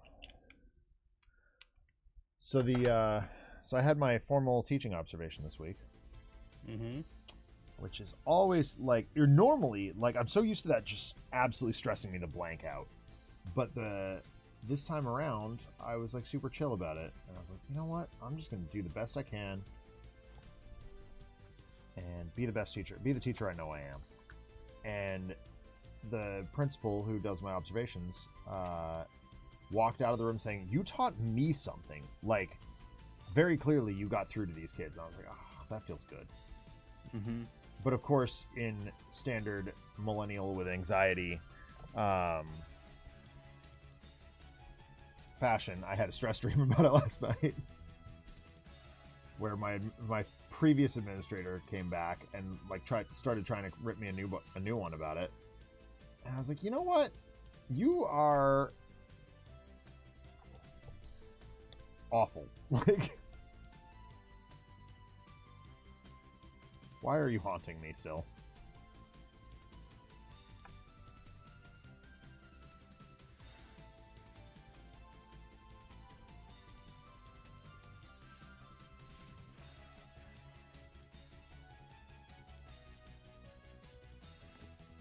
So I had my formal teaching observation this week. Mm-hmm. Which is always like, you're normally like, I'm so used to that just absolutely stressing me to blank out. But this time around, I was like super chill about it. And I was like, you know what? I'm just going to do the best I can and be the best teacher, be the teacher I know I am. And the principal who does my observations walked out of the room saying, you taught me something. Like, very clearly you got through to these kids. And I was like, oh, that feels good. Mm-hmm. But of course, in standard millennial with anxiety fashion, I had a stress dream about it last night, where my previous administrator came back and like started trying to rip me a new one about it, and I was like, you know what, you are awful. Like, why are you haunting me still?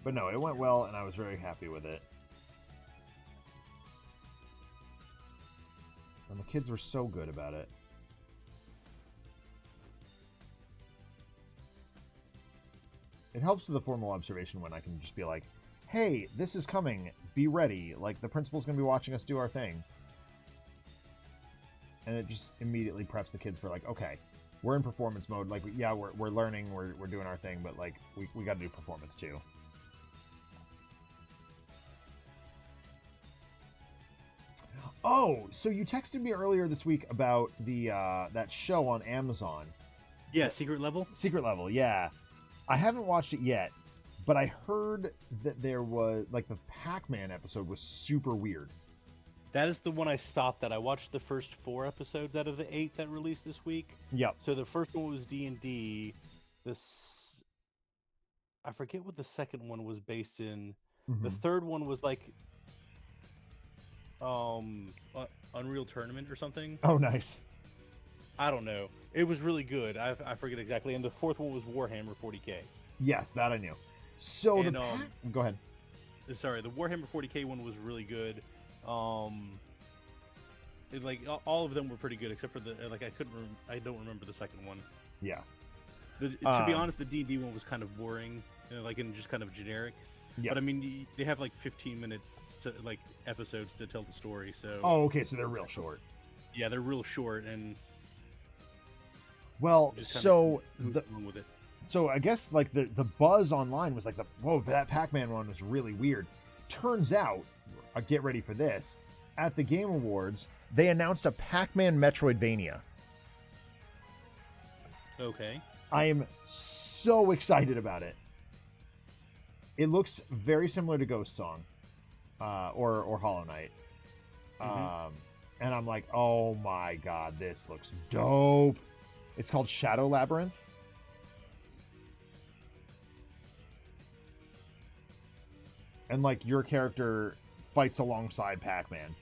But no, it went well, and I was very happy with it. And the kids were so good about it. It helps with the formal observation when I can just be like, hey, this is coming, be ready. Like, the principal's going to be watching us do our thing. And it just immediately preps the kids for like, okay, we're in performance mode. Like, yeah, we're learning, we're doing our thing, but like, we got to do performance too. Oh, so you texted me earlier this week about the that show on Amazon. Yeah, Secret Level? Secret Level, yeah. I haven't watched it yet, but I heard that there was, like, the Pac-Man episode was super weird. That is the one I stopped at. I watched the first 4 episodes out of the 8 that released this week. Yep. So the first one was D&D. I forget what the second one was based in. Mm-hmm. The third one was like Unreal Tournament or something. Oh, nice. I don't know. It was really good. I forget exactly. And the fourth one was Warhammer 40K. Yes, that I knew. So and, go ahead. Sorry, the Warhammer 40K one was really good. Like all of them were pretty good except for the I don't remember the second one. Yeah. To be honest, the D&D one was kind of boring, and just kind of generic. Yep. But I mean, they have like 15 minutes to like episodes to tell the story. So. Oh, okay. So they're real short. Yeah, they're real short, and. Well, so so I guess like the buzz online was like whoa, that Pac-Man one was really weird. Turns out, get ready for this, at the Game Awards they announced a Pac-Man Metroidvania. Okay. I am so excited about it. It looks very similar to Ghost Song, or Hollow Knight. And I'm like, oh my god, this looks dope. It's called Shadow Labyrinth. And like your character fights alongside Pac-Man.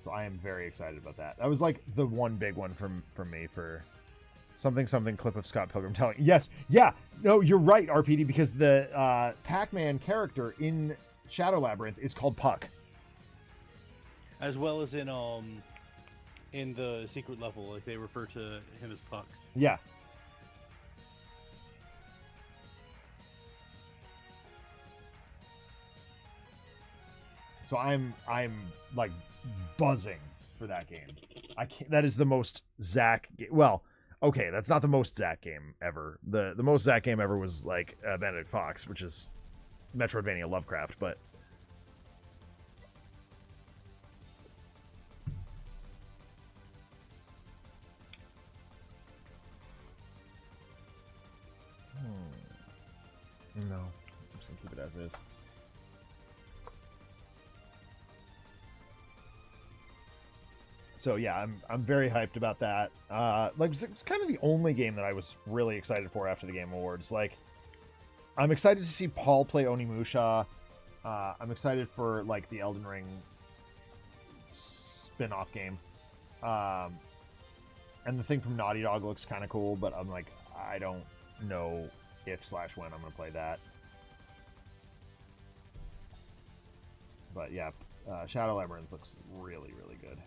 So I am very excited about that. That was like the one big one from me for something clip of Scott Pilgrim telling. Yes, yeah, no, you're right, RPD, because the Pac-Man character in Shadow Labyrinth is called Puck. As well as in the secret level, like they refer to him as Puck. Yeah. So I'm like buzzing for that game. I can't. That is the most Zach. Well, okay, that's not the most Zach game ever. The most Zach game ever was like Benedict Fox, which is Metroidvania Lovecraft. But no, I'm just gonna keep it as is. So yeah, I'm very hyped about that. Like it's kind of the only game that I was really excited for after the Game Awards. Like, I'm excited to see Paul play Onimusha. I'm excited for like the Elden Ring spin-off game. And the thing from Naughty Dog looks kind of cool, but I'm like, I don't know if/when I'm gonna play that. But yeah, Shadow Labyrinth looks really, really good.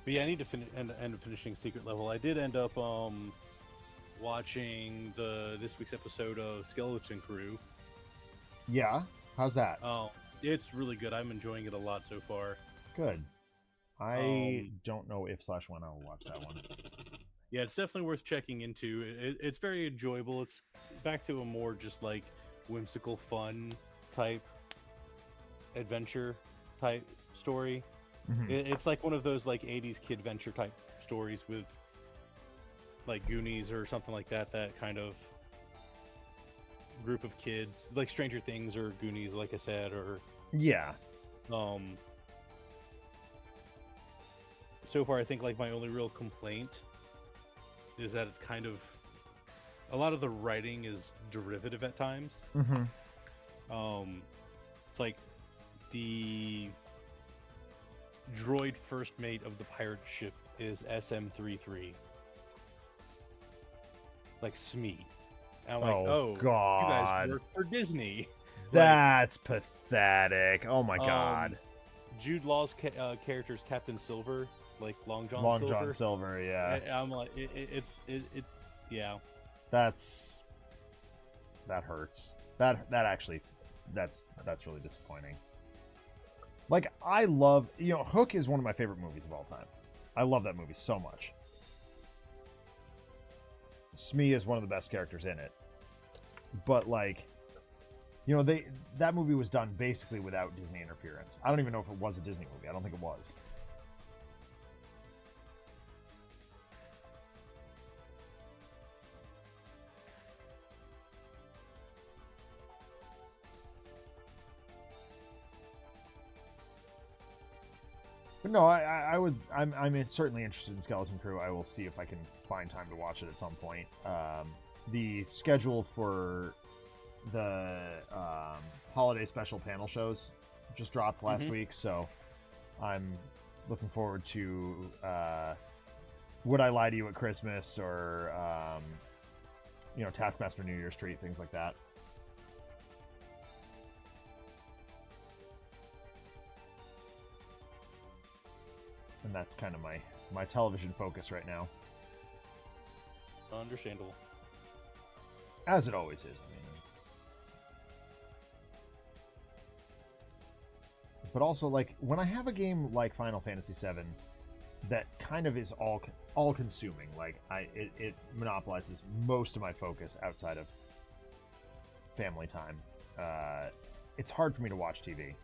But yeah, I need to end up finishing Secret Level. I did end up watching this week's episode of Skeleton Crew. Yeah, how's that? Oh, it's really good. I'm enjoying it a lot so far. Good. I don't know if/when I will watch that one. Yeah, it's definitely worth checking into. It's very enjoyable. It's back to a more just like whimsical, fun type adventure type story. Mm-hmm. It's like one of those like 80s kid venture type stories with like Goonies or something like that. That kind of group of kids, like Stranger Things or Goonies, like I said, or yeah. So far, I think like my only real complaint is that it's kind of a lot of the writing is derivative at times. Mm-hmm. It's like the droid first mate of the pirate ship is SM-33, like Smee. And I'm like, oh god, you guys work for Disney. That's pathetic. Oh my god. Jude Law's character's Captain Silver, like Long John Silver. John Silver, yeah. I'm like, yeah. That hurts. That actually, that's really disappointing. Like, I love, Hook is one of my favorite movies of all time. I love that movie so much. Smee is one of the best characters in it. But, like, that movie was done basically without Disney interference. I don't even know if it was a Disney movie. I don't think it was. But no, I'm certainly interested in Skeleton Crew. I will see if I can find time to watch it at some point. The schedule for the holiday special panel shows just dropped last week, so I'm looking forward to Would I Lie to You at Christmas, or Taskmaster New Year's Treat, things like that. And that's kind of my television focus right now. Understandable. As it always is. I mean, but also, like, when I have a game like Final Fantasy VII that kind of is all consuming, like it monopolizes most of my focus outside of family time. It's hard for me to watch TV.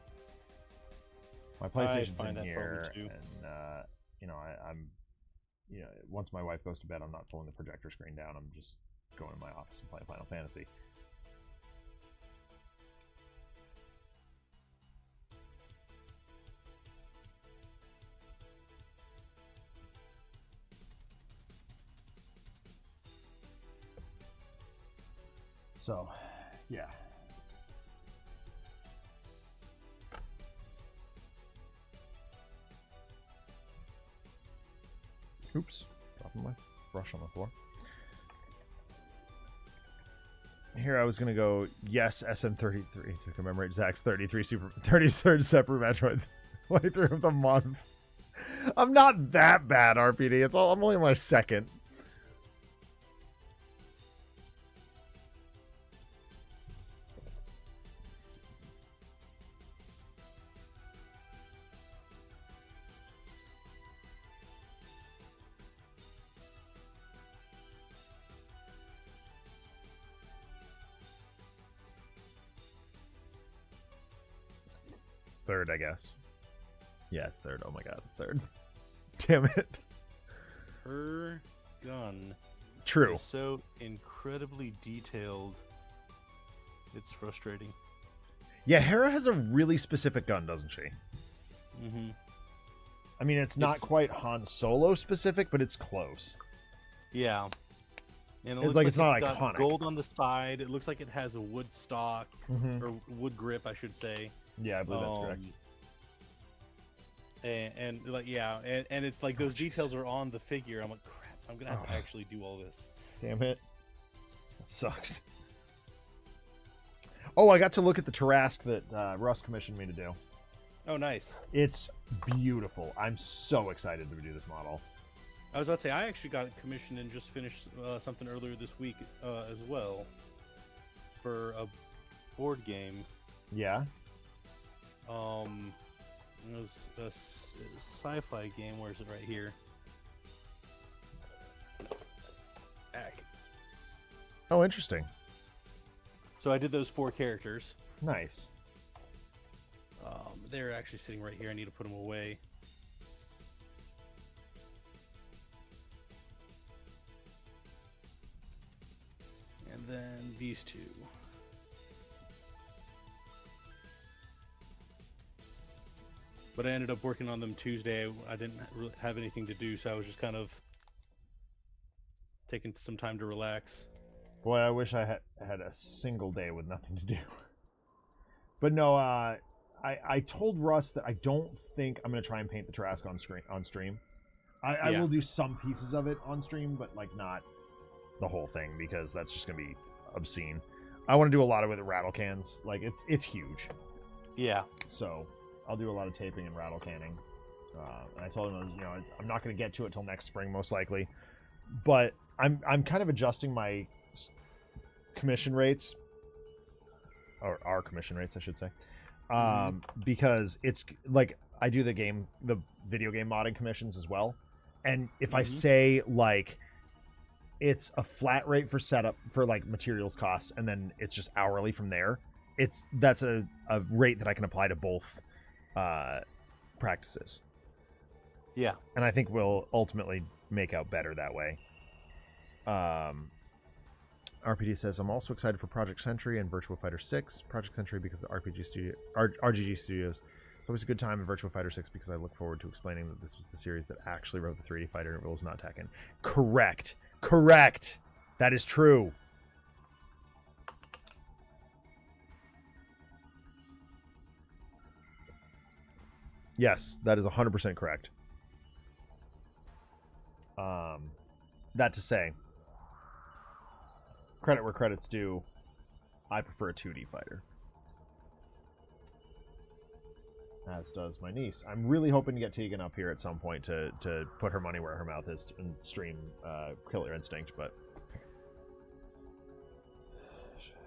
My PlayStation's in here, and I'm once my wife goes to bed, I'm not pulling the projector screen down. I'm just going to my office and playing Final Fantasy. So, yeah. Oops, dropping my brush on the floor. Here I was gonna go, yes, SM33 to commemorate Zach's 33rd Super Metroid playthrough of the month. I'm not that bad, RPD. I'm only my second. Third, I guess. Yeah, it's third. Oh my god, third. Damn it. Her gun. True. Is so incredibly detailed. It's frustrating. Yeah, Hera has a really specific gun, doesn't she? Mm-hmm. I mean, it's not quite Han Solo specific, but it's close. Yeah. And it looks like it's not got iconic. Gold on the side. It looks like it has a wood stock, or wood grip, I should say. Yeah, I believe that's correct. And like, yeah, and it's like those details are on the figure. I'm like, crap, I'm gonna have to actually do all this. Damn it. That sucks. Oh, I got to look at the Tarrasque that Russ commissioned me to do. Oh, nice. It's beautiful. I'm so excited to do this model. I was about to say, I actually got it commissioned and just finished something earlier this week as well for a board game. Yeah. It was a sci-fi game. Where is it? Right here. Back. Oh, interesting. So I did those 4 characters. Nice. They're actually sitting right here. I need to put them away. And then these 2. But I ended up working on them Tuesday. I didn't really have anything to do, so I was just kind of taking some time to relax. Boy, I wish I had a single day with nothing to do. But no, I told Russ that I don't think I'm going to try and paint the Tarrasque on stream. I will do some pieces of it on stream, but like not the whole thing, because that's just going to be obscene. I want to do a lot of it with rattle cans. Like, it's huge. Yeah. So I'll do a lot of taping and rattle canning. And I told him, I'm not going to get to it till next spring, most likely. But I'm kind of adjusting my commission rates, or our commission rates, I should say, because it's like I do the video game modding commissions as well. And if I say like it's a flat rate for setup for like materials costs, and then it's just hourly from there, that's a rate that I can apply to both practices. Yeah. And I think we'll ultimately make out better that way. RPD says, I'm also excited for Project Sentry and Virtua Fighter 6. Project Sentry because the RGG Studios. It's always a good time in Virtua Fighter 6 because I look forward to explaining that this was the series that actually wrote the 3D fighter and it was not Tekken. Correct. That is true. Yes, that is 100% correct. That to say, credit where credit's due, I prefer a 2D fighter. As does my niece. I'm really hoping to get Tegan up here at some point to put her money where her mouth is and stream Killer Instinct, but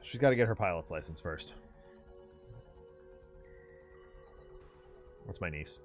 she's got to get her pilot's license first. That's my niece.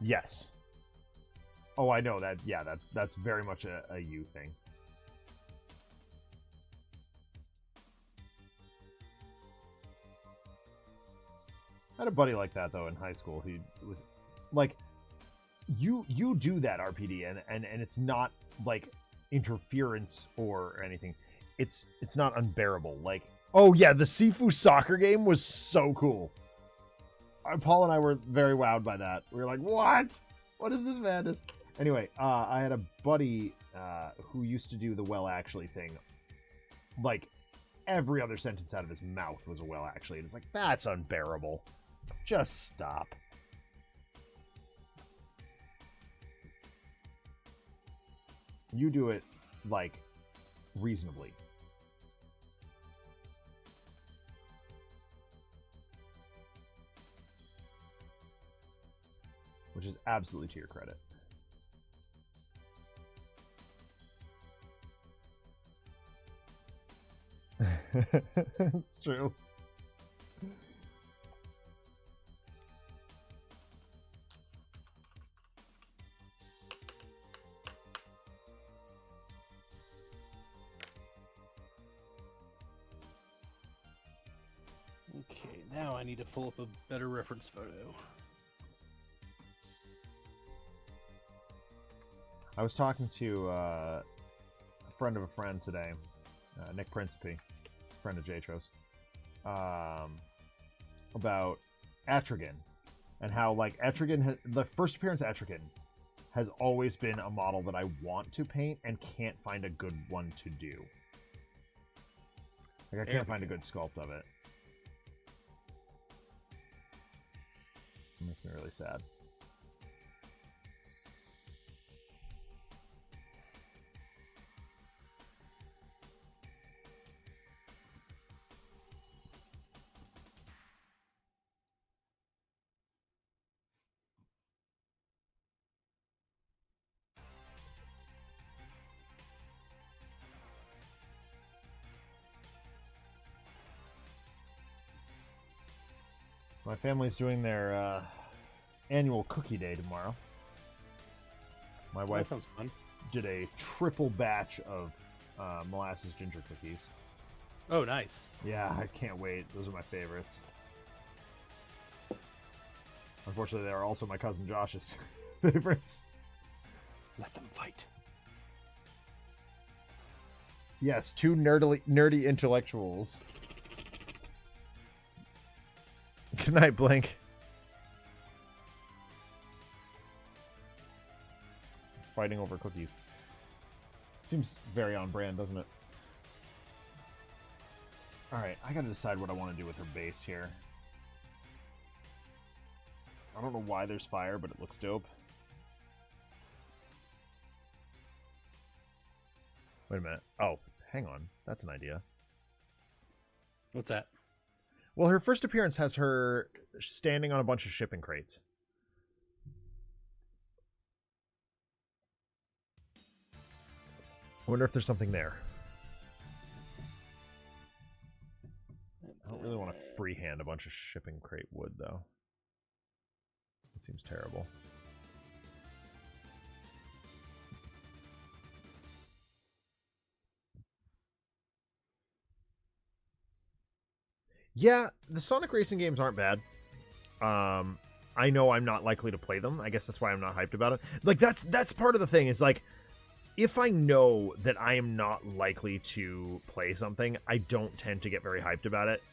Yes. Oh, I know that. Yeah, that's very much a you thing. I had a buddy like that though in high school. He was like, you do that RPD, and it's not like interference or anything. It's not unbearable. Like, oh yeah, the Sifu soccer game was so cool. Paul and I were very wowed by that. We were like, what? What is this madness? Anyway, I had a buddy who used to do the well actually thing. Like, every other sentence out of his mouth was a well actually. It's like, that's unbearable. Just stop. You do it, like, reasonably. Which is absolutely to your credit. It's true. Okay, now I need to pull up a better reference photo. I was talking to a friend of a friend today, Nick Principe, a friend of Jatros, about Etrigan, and how, like, Etrigan, the first appearance of Etrigan has always been a model that I want to paint and can't find a good one to do. Like, I can't find a good sculpt of it. It makes me really sad. My family's doing their annual cookie day tomorrow. My wife That sounds fun. did a triple batch of molasses ginger cookies. Oh, nice. Yeah, I can't wait. Those are my favorites. Unfortunately, they are also my cousin Josh's favorites. Let them fight. Yes, two nerdy intellectuals. Good night, Blink. Fighting over cookies. Seems very on brand, doesn't it? Alright, I gotta decide what I want to do with her base here. I don't know why there's fire, but it looks dope. Wait a minute. Oh, hang on. That's an idea. What's that? Well, her first appearance has her standing on a bunch of shipping crates. I wonder if there's something there. I don't really want to freehand a bunch of shipping crate wood, though. It seems terrible. Yeah, the Sonic racing games aren't bad. I know I'm not likely to play them. I guess that's why I'm not hyped about it. Like that's part of the thing is like if I know that I am not likely to play something, I don't tend to get very hyped about it.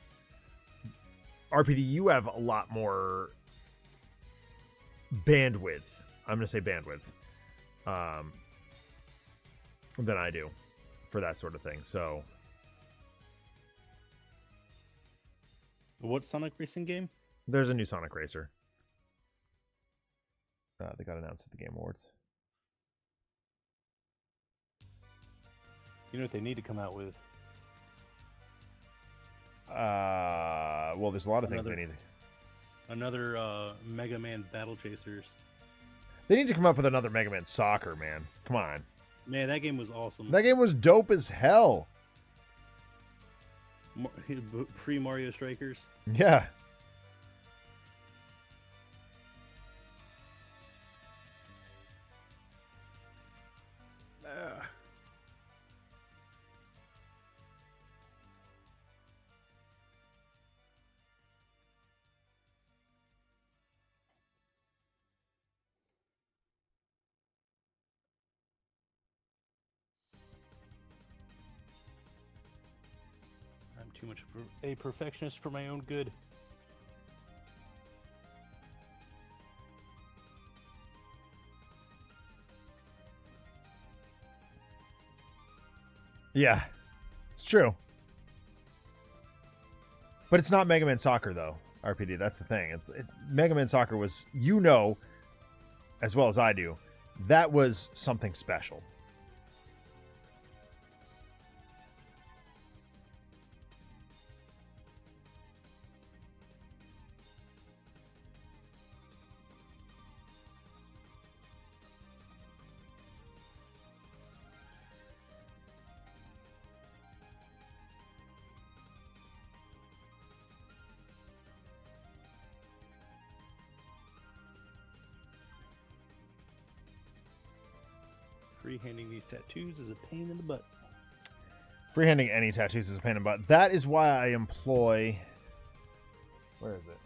RPD, you have a lot more bandwidth. I'm going to say bandwidth. Than I do for that sort of thing. So What Sonic racing game? there's a new Sonic Racer. They got announced at the Game Awards. You know what they need to come out with? Well, there's a lot of things they need. Another Mega Man Battle Chasers. They need to come up with another Mega Man Soccer, man. Come on. Man, that game was awesome. That game was dope as hell. Pre-Mario Strikers. Yeah. I'm too much of a perfectionist for my own good. Yeah. It's true. But it's not Mega Man Soccer, though, RPD. That's the thing. Mega Man Soccer was, you know, as well as I do, that was something special. Freehanding these tattoos is a pain in the butt. Freehanding any tattoos is a pain in the butt. That is why I employ... Where is it?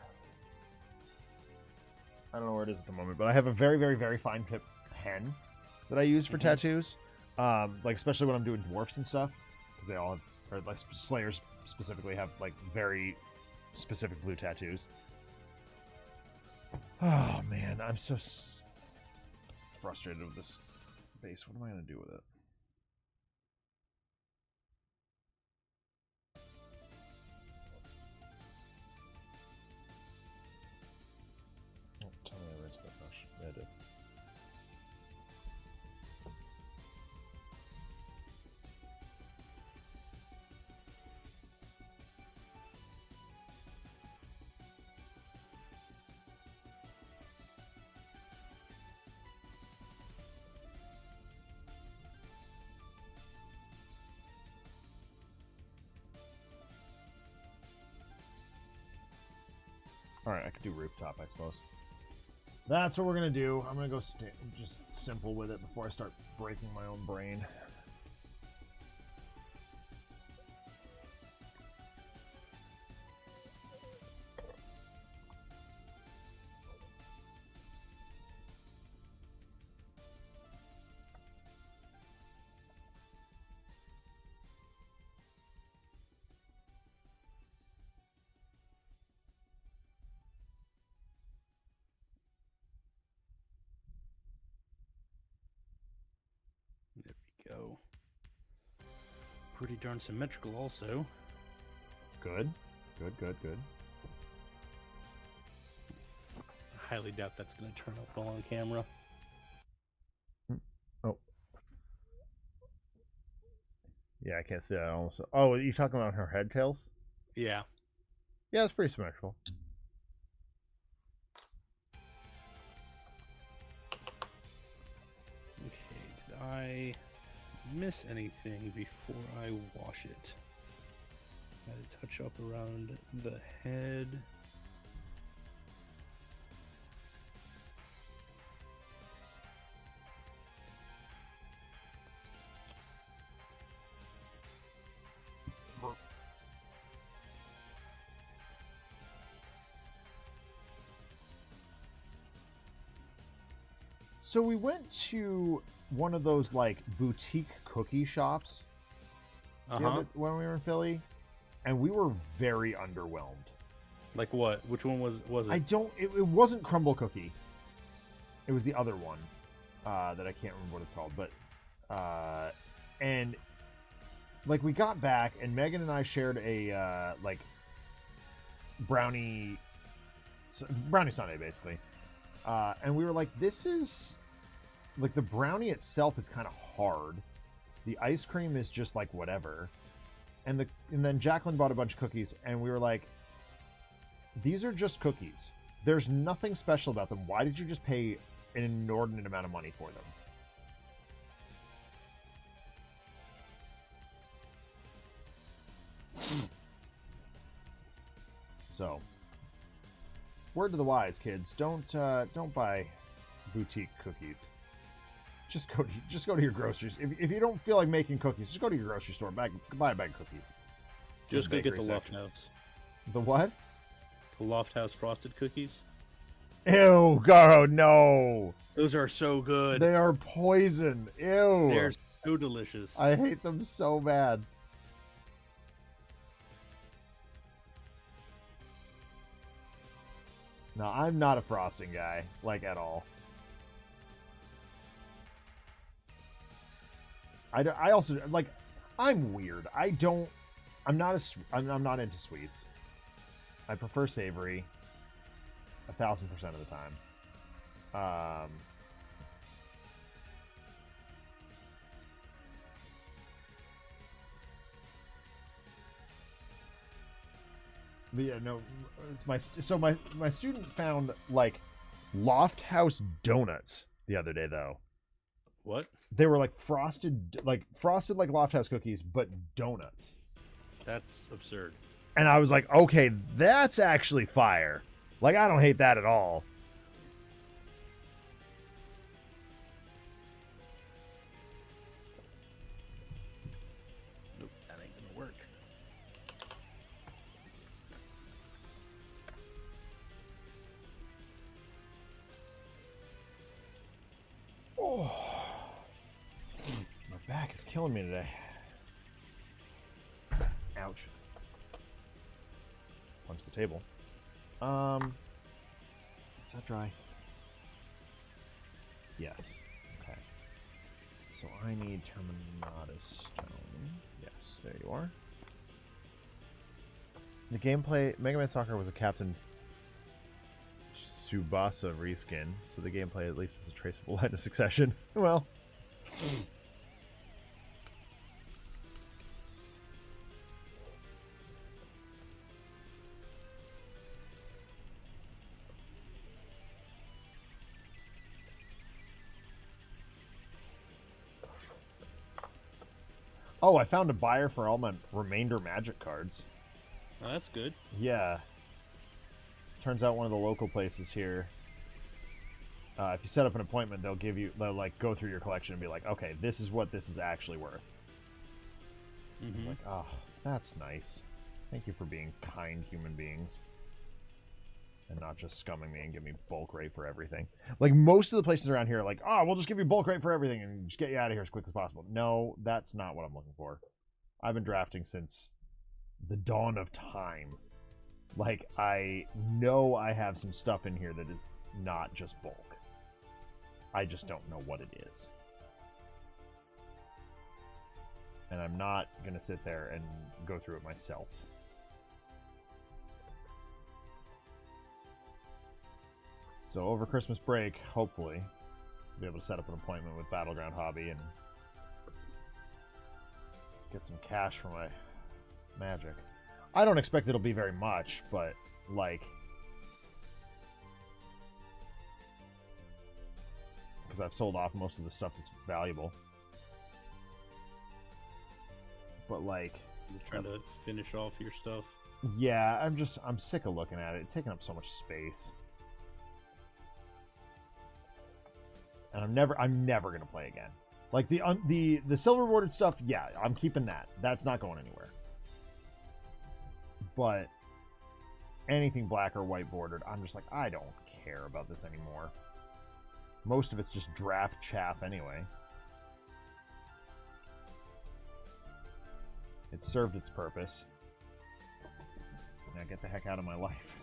I don't know where it is at the moment, but I have a very, very, very fine tip pen that I use for tattoos. Like, especially when I'm doing dwarfs and stuff. Because they all have... Or, like, Slayers specifically have, like, very specific blue tattoos. Oh, man. I'm so frustrated with this base. What am I going to do with it? Oh, tell me I rinsed that brush. Yeah, I did. Alright, I could do rooftop, I suppose. That's what we're going to do. I'm going to go just simple with it before I start breaking my own brain. There we go. Pretty darn symmetrical also. Good. Good, good, good. I highly doubt that's going to turn up well on camera. Oh. Yeah, I can't see that also. Oh, are you talking about her head tails? Yeah. Yeah, it's pretty symmetrical. Okay, did I miss anything before I wash it? Got to touch up around the head. So we went to one of those like boutique cookie shops when we were in Philly, and we were very underwhelmed. Like what? Which one was it? It wasn't Crumble Cookie. It was the other one that I can't remember what it's called. But and like we got back, and Megan and I shared a like brownie sundae basically, and we were like, this is like the brownie itself is kind of hard. The ice cream is just like whatever, and then Jacqueline bought a bunch of cookies, and we were like, these are just cookies. There's nothing special about them. Why did you just pay an inordinate amount of money for them? So, word to the wise, kids: don't buy boutique cookies. Just go to your groceries. If you don't feel like making cookies, just go to your grocery store. Buy a bag of cookies. Just go get the Loft House. The what? The Loft House frosted cookies. Ew, God, no. Those are so good. They are poison. Ew. They're so delicious. I hate them so bad. No, I'm not a frosting guy, like, at all. I also, like, I'm weird. I'm not into sweets. I prefer savory 1,000% of the time. But yeah, no, it's my student found like Loft House donuts the other day though. What? They were like frosted like Loft House cookies, but donuts. That's absurd. And I was like, okay, that's actually fire. Like, I don't hate that at all. Nope, that ain't gonna work. Oh. My back is killing me today. Ouch. Punch the table. Is that dry? Yes. Okay. So I need Terminata Stone. Yes, there you are. The gameplay, Mega Man Soccer was a Captain Tsubasa reskin, so the gameplay at least is a traceable line of succession. Well. Oh, I found a buyer for all my remainder Magic cards. Oh, that's good. Yeah. Turns out one of the local places here, if you set up an appointment, they'll like go through your collection and be like, okay, this is what this is actually worth. Mm-hmm. Like, oh, that's nice. Thank you for being kind human beings. And not just scumming me and give me bulk rate for everything. Like, most of the places around here are like, oh, we'll just give you bulk rate for everything and just get you out of here as quick as possible. No, that's not what I'm looking for. I've been drafting since the dawn of time. Like, I know I have some stuff in here that is not just bulk. I just don't know what it is. And I'm not going to sit there and go through it myself. So over Christmas break, hopefully, I'll be able to set up an appointment with Battleground Hobby and get some cash for my Magic. I don't expect it'll be very much, but, like, because I've sold off most of the stuff that's valuable. But, like, You're trying to finish off your stuff. Yeah, I'm sick of looking at it. It's taking up so much space. And I'm never gonna play again. Like the silver rewarded stuff, yeah, I'm keeping that. That's not going anywhere. But anything black or white bordered, I'm just like, I don't care about this anymore. Most of it's just draft chaff anyway. It served its purpose. Now get the heck out of my life.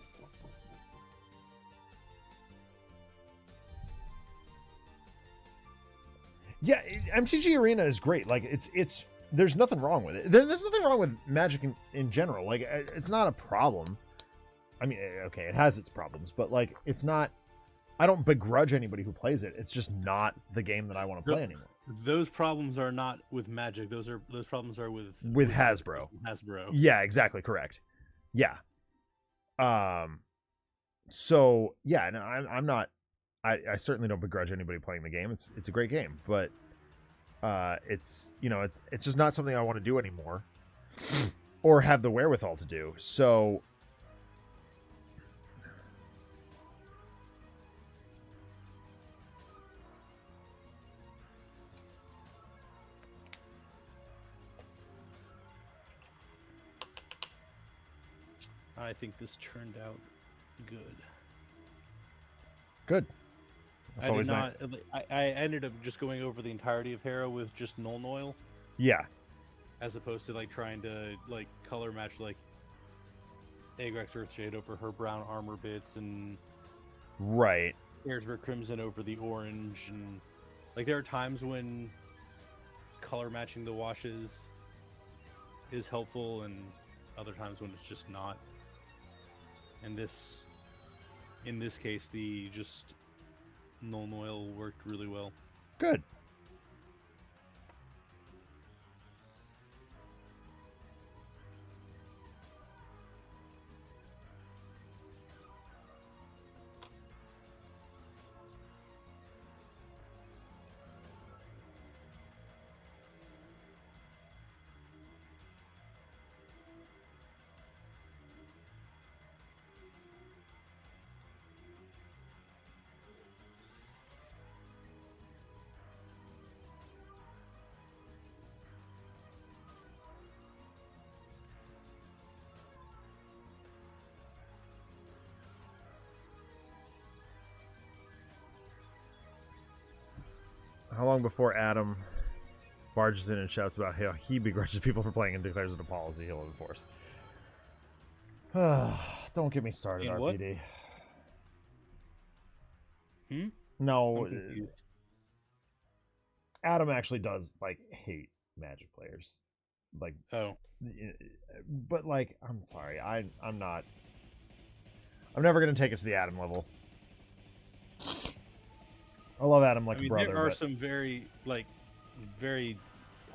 Yeah, MTG Arena is great. Like, it's there's nothing wrong with it. There's nothing wrong with Magic in general. Like, it's not a problem. I mean, okay, it has its problems, but like, it's not. I don't begrudge anybody who plays it. It's just not the game that I want to play anymore. Those problems are not with Magic. Those problems are with Hasbro. Hasbro. Yeah, exactly correct. Yeah. So yeah, no, I'm not. I certainly don't begrudge anybody playing the game. It's a great game, but it's it's just not something I want to do anymore, or have the wherewithal to do. So. I think this turned out good. Good. That's always nice. I ended up just going over the entirety of Hera with just Null Noil. Yeah. As opposed to like trying to like color match like Agrax Earthshade over her brown armor bits and right. Airsburg Crimson over the orange, and like there are times when color matching the washes is helpful and other times when it's just not. And in this case, the just Null Noil worked really well. Good. How long before Adam barges in and shouts about how he begrudges people for playing and declares it a policy he'll enforce? Don't get me started, In RPD. What? No. Adam actually does, like, hate Magic players. Like, oh. But, like, I'm sorry. I'm not. I'm never going to take it to the Adam level. I love Adam like a brother. There are some very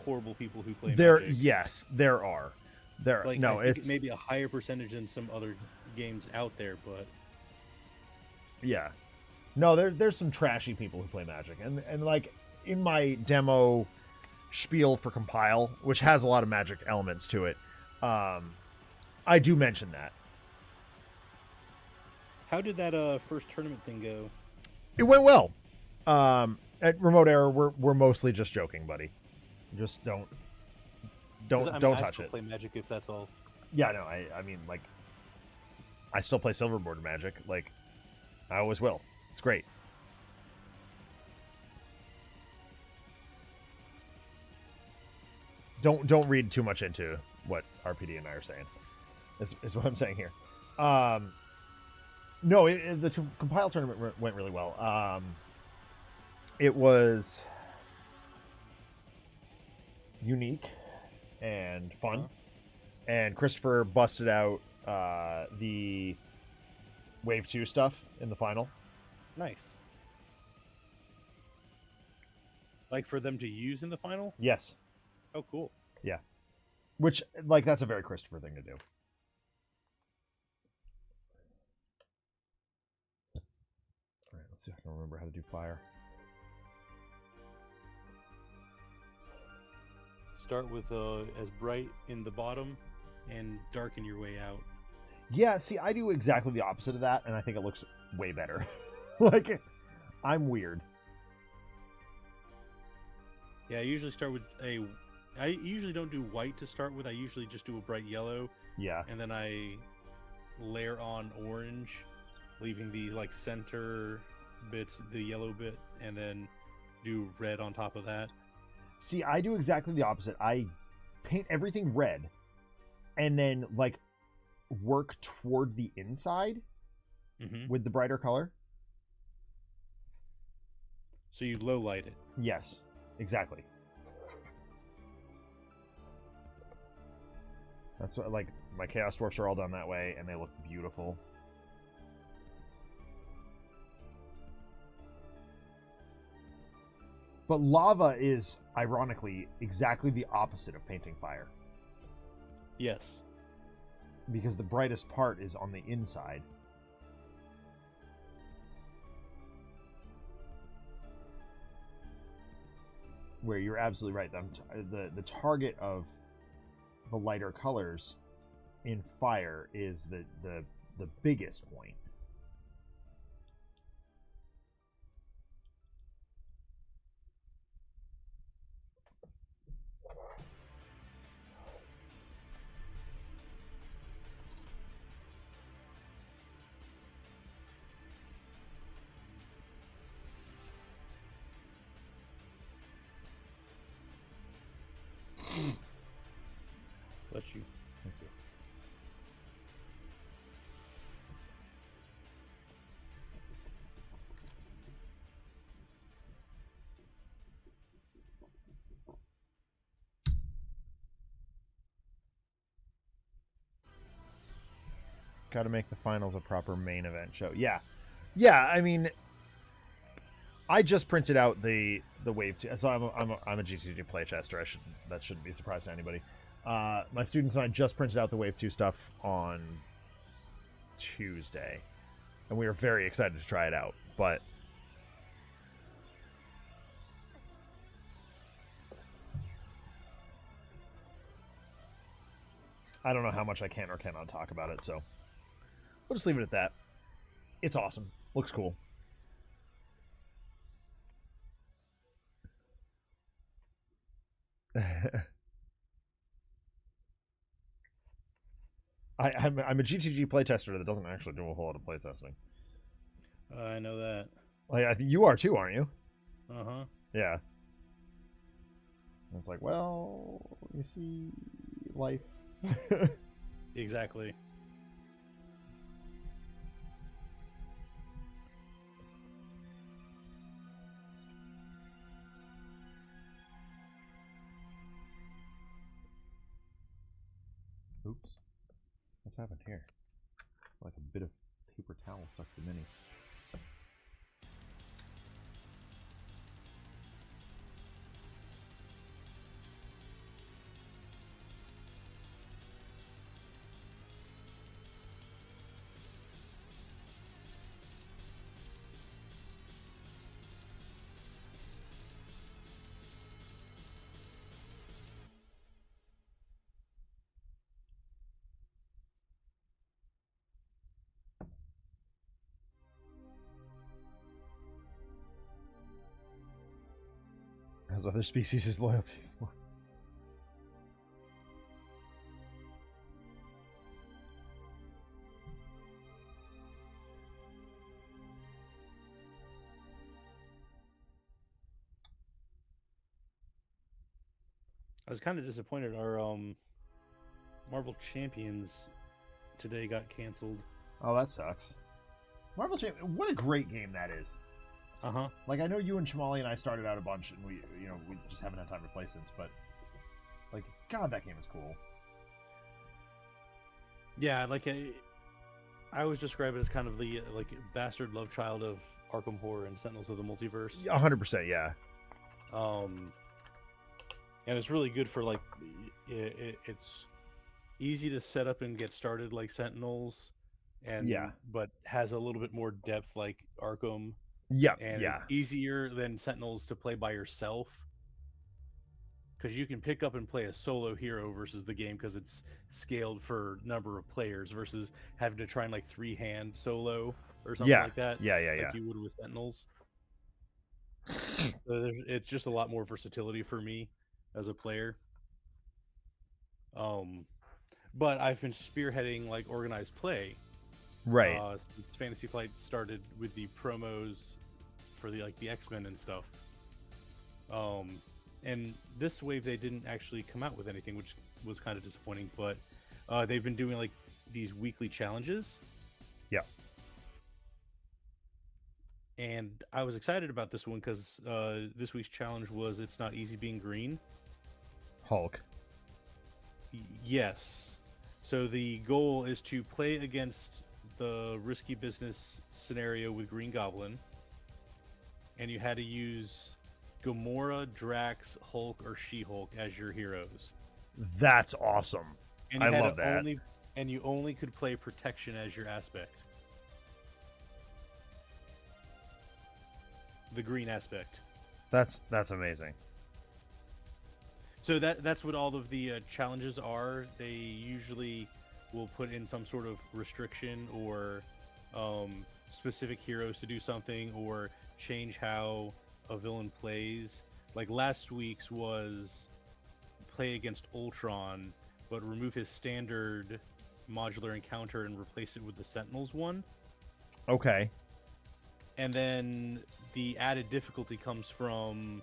horrible people who play there. Magic. Yes, there are. There. Like, no, I think it's maybe a higher percentage than some other games out there, but yeah. No, there's some trashy people who play Magic, and like in my demo spiel for Compile, which has a lot of Magic elements to it, I do mention that. How did that first tournament thing go? It went well. At Remote Error, we're mostly just joking, buddy. Just don't touch it. Play Magic if that's all. Yeah, no, I mean, like, I still play Silverboard Magic. Like, I always will. It's great. Don't read too much into what RPD and I are saying. Is what I'm saying here. No, the Compile tournament went really well. It was unique and fun, and Christopher busted out the Wave 2 stuff in the final. Nice. Like for them to use in the final? Yes. Oh, cool. Yeah. Which, like, that's a very Christopher thing to do. All right, let's see if I can remember how to do fire. Start with as bright in the bottom and darken your way out. Yeah, see, I do exactly the opposite of that, and I think it looks way better. Like, I'm weird. Yeah, I usually start with I usually don't do white to start with. I usually just do a bright yellow. Yeah. And then I layer on orange, leaving the, like, center bits, the yellow bit, and then do red on top of that. See, I do exactly the opposite. I paint everything red and then like work toward the inside with the brighter color. So you low light it. Yes, exactly. That's what, like, my Chaos Dwarfs are all done that way, and they look beautiful. But lava is, ironically, exactly the opposite of painting fire. Yes. Because the brightest part is on the inside. Where you're absolutely right. The target of the lighter colors in fire is the biggest point. Bless you. Thank you. Got to make the finals a proper main event show. Yeah, I mean, I just printed out the wave 2. So I'm a GTG playtester. That shouldn't be a surprise to anybody. My students and I just printed out the wave 2 stuff on Tuesday, and we were very excited to try it out. But I don't know how much I can or cannot talk about it, so we'll just leave it at that. It's awesome. Looks cool. I'm a GTG playtester that doesn't actually do a whole lot of playtesting. I know that. Like, I think you are too, aren't you? Uh-huh. Yeah. And it's like, well, you see, life. Exactly. Oops. What's happened here? Like a bit of paper towel stuck to the mini. Has other species' loyalties. I was kind of disappointed. Our Marvel Champions today got canceled. Oh, that sucks. Marvel Champions, what a great game that is. Uh-huh. Like, I know you and Shamali and I started out a bunch, and we just haven't had time to play since, but, like, God, that game is cool. Yeah, like I always describe it as kind of the like bastard love child of Arkham Horror and Sentinels of the Multiverse. 100%, yeah. And it's really good for like it's easy to set up and get started like Sentinels, and but has a little bit more depth like Arkham. Yeah, and it's easier than Sentinels to play by yourself, because you can pick up and play a solo hero versus the game because it's scaled for number of players versus having to try and like 3-hand solo or something like that. Like you would with Sentinels. So it's just a lot more versatility for me as a player. But I've been spearheading like organized play. Right. Since Fantasy Flight started with the promos for the X-Men and stuff. And this wave they didn't actually come out with anything, which was kind of disappointing. But they've been doing like these weekly challenges. Yeah. And I was excited about this one because this week's challenge was "It's Not Easy Being Green." Hulk. Yes. So the goal is to play against the risky business scenario with Green Goblin, and you had to use Gamora, Drax, Hulk, or She-Hulk as your heroes. That's awesome. And I love that. And you only could play Protection as your aspect. The green aspect. That's amazing. So that's what all of the challenges are. They usually will put in some sort of restriction or specific heroes to do something, or change how a villain plays. Like last week's was play against Ultron, but remove his standard modular encounter and replace it with the Sentinels one. Okay. And then the added difficulty comes from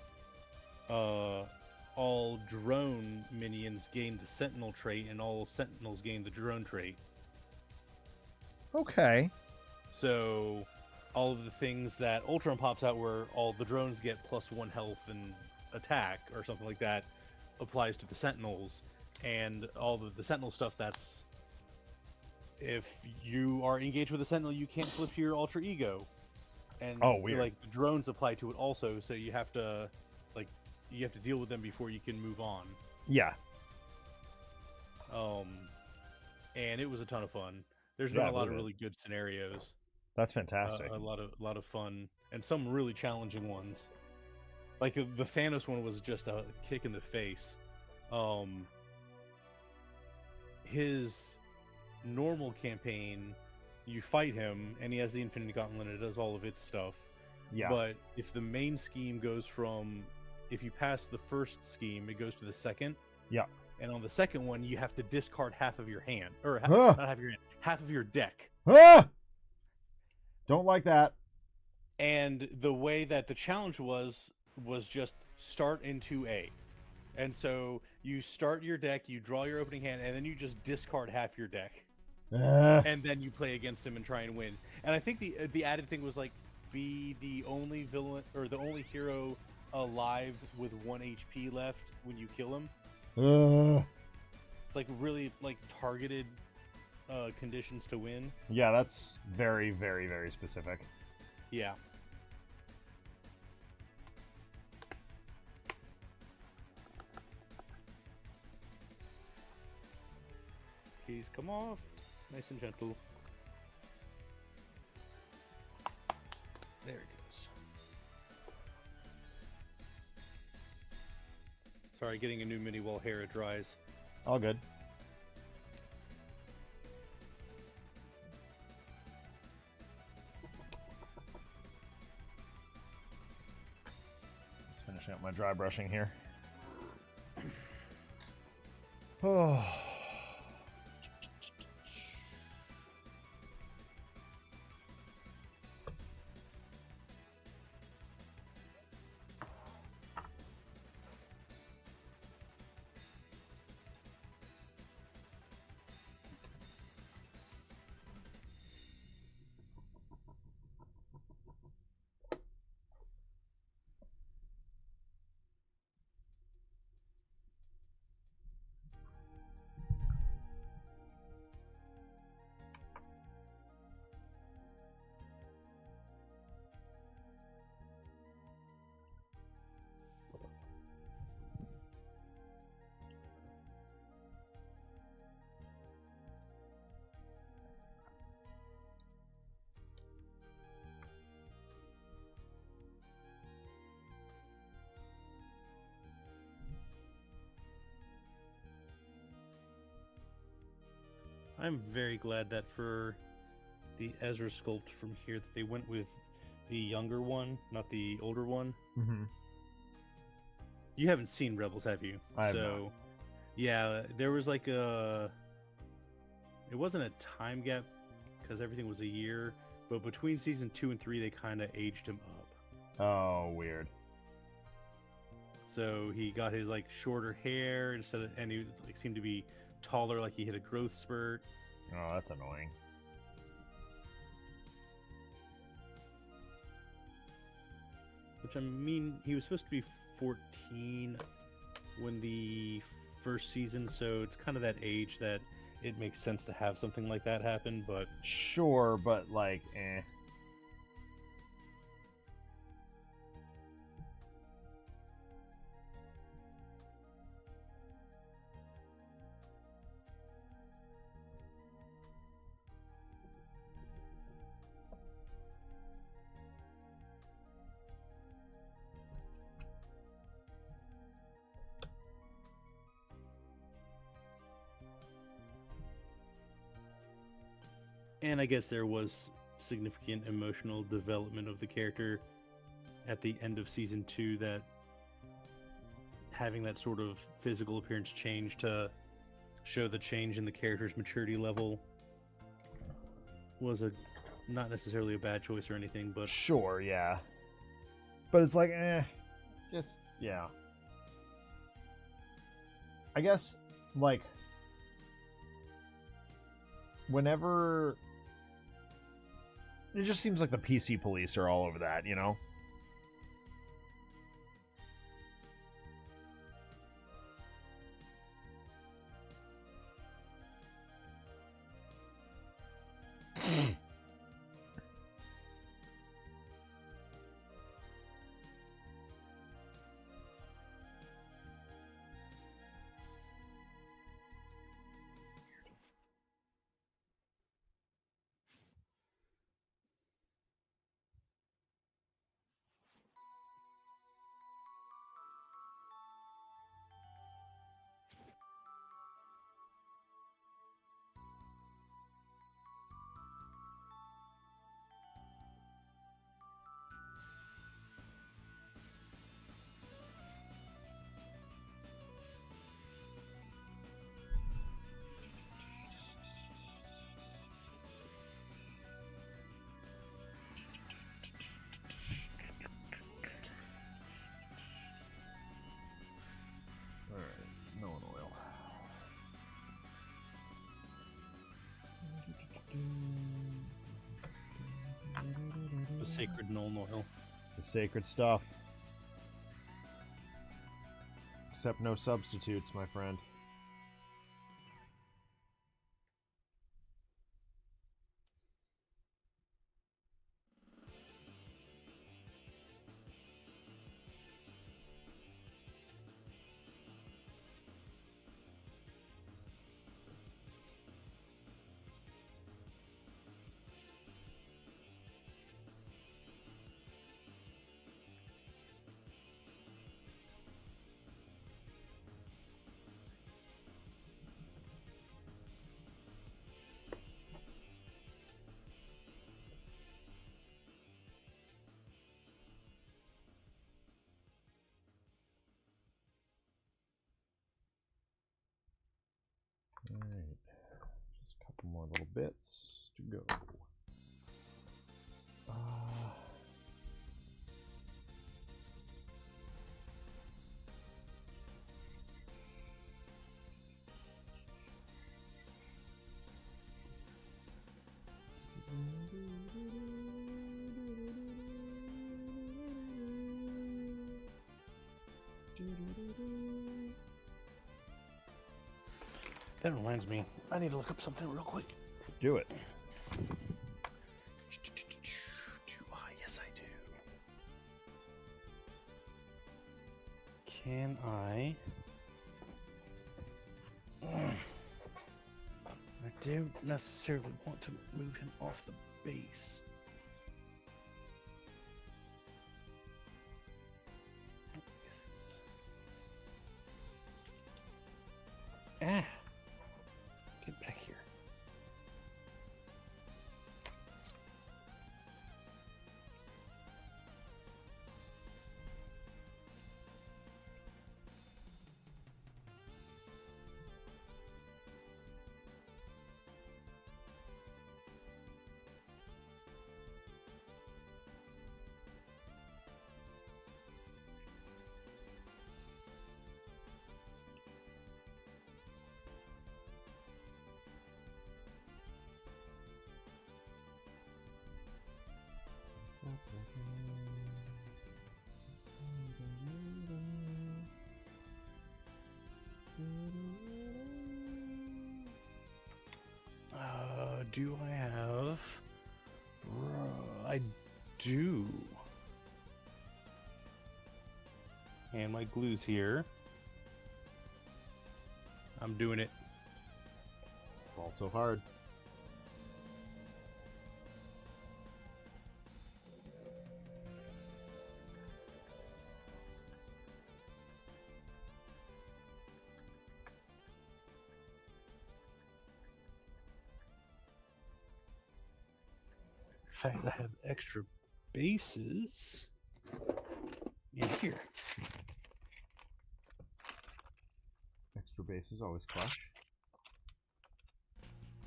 all drone minions gain the Sentinel trait, and all Sentinels gain the drone trait. Okay. So all of the things that Ultron pops out where all the drones get +1 health and attack or something like that applies to the Sentinels, and all of the Sentinel stuff, that's if you are engaged with a Sentinel, you can't flip to your alter ego. And weird. Like the drones apply to it also, so you have to deal with them before you can move on. Yeah. And it was a ton of fun. There's been a lot of really good scenarios. That's fantastic. A lot of fun, and some really challenging ones. Like the Thanos one was just a kick in the face. His normal campaign, you fight him, and he has the Infinity Gauntlet, and it does all of its stuff. Yeah. But if the main scheme goes from, if you pass the first scheme, it goes to the second. Yeah. And on the second one, you have to discard half of your hand, or Ah! not half of your hand, half of your deck. Ah! Don't like that. And the way that the challenge was just start in 2A. And so you start your deck, you draw your opening hand, and then you just discard half your deck. And then you play against him and try and win. And I think the added thing was like, be the only villain or the only hero alive with 1 HP left when you kill him. It's like really like targeted conditions to win. Yeah, that's very, very, very specific. Yeah. Please come off. Nice and gentle. There it goes. Sorry, getting a new mini while Hera dries. All good. Just finishing up my dry brushing here. Oh. I'm very glad that for the Ezra sculpt from here that they went with the younger one, not the older one. Mm-hmm. You haven't seen Rebels, have you? I have not. Yeah, there was like it wasn't a time gap because everything was a year, but between season 2 and 3, they kind of aged him up. Oh, weird. So he got his like shorter hair instead of, and he like seemed to be taller, like he hit a growth spurt. Oh, that's annoying. Which, I mean, he was supposed to be 14 when the first season, so it's kind of that age that it makes sense to have something like that happen, but... Sure, but, like, eh. And I guess there was significant emotional development of the character at the end of season 2, that having that sort of physical appearance change to show the change in the character's maturity level was not necessarily a bad choice or anything, but... Sure, yeah. But it's like, just, yeah. I guess, like, whenever... It just seems like the PC police are all over that, you know? The sacred Nuln Oil. The sacred stuff. Except no substitutes, my friend. Alright, just a couple more little bits to go. That reminds me, I need to look up something real quick. Do it. Yes, I do. Can I... I don't necessarily want to move him off the base. Ah! Get back here. Do I have? I do. And my glue's here. I'm doing it. Fall so hard. In fact, I have extra bases in here. Extra bases always clutch.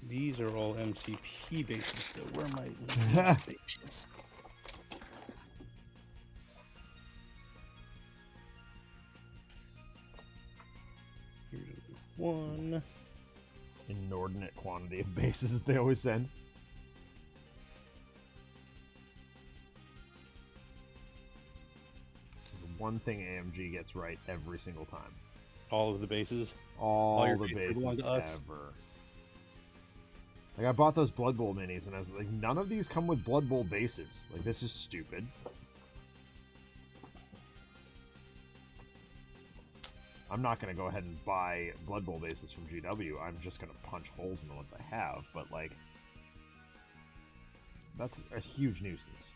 These are all MCP bases, though. Where are my bases? Here's one. Inordinate quantity of bases that they always send. The one thing AMG gets right every single time. All of the bases. All the bases ever. Like, I bought those Blood Bowl minis, and I was like, none of these come with Blood Bowl bases. Like, this is stupid. I'm not going to go ahead and buy Blood Bowl bases from GW. I'm just going to punch holes in the ones I have. But, like, that's a huge nuisance.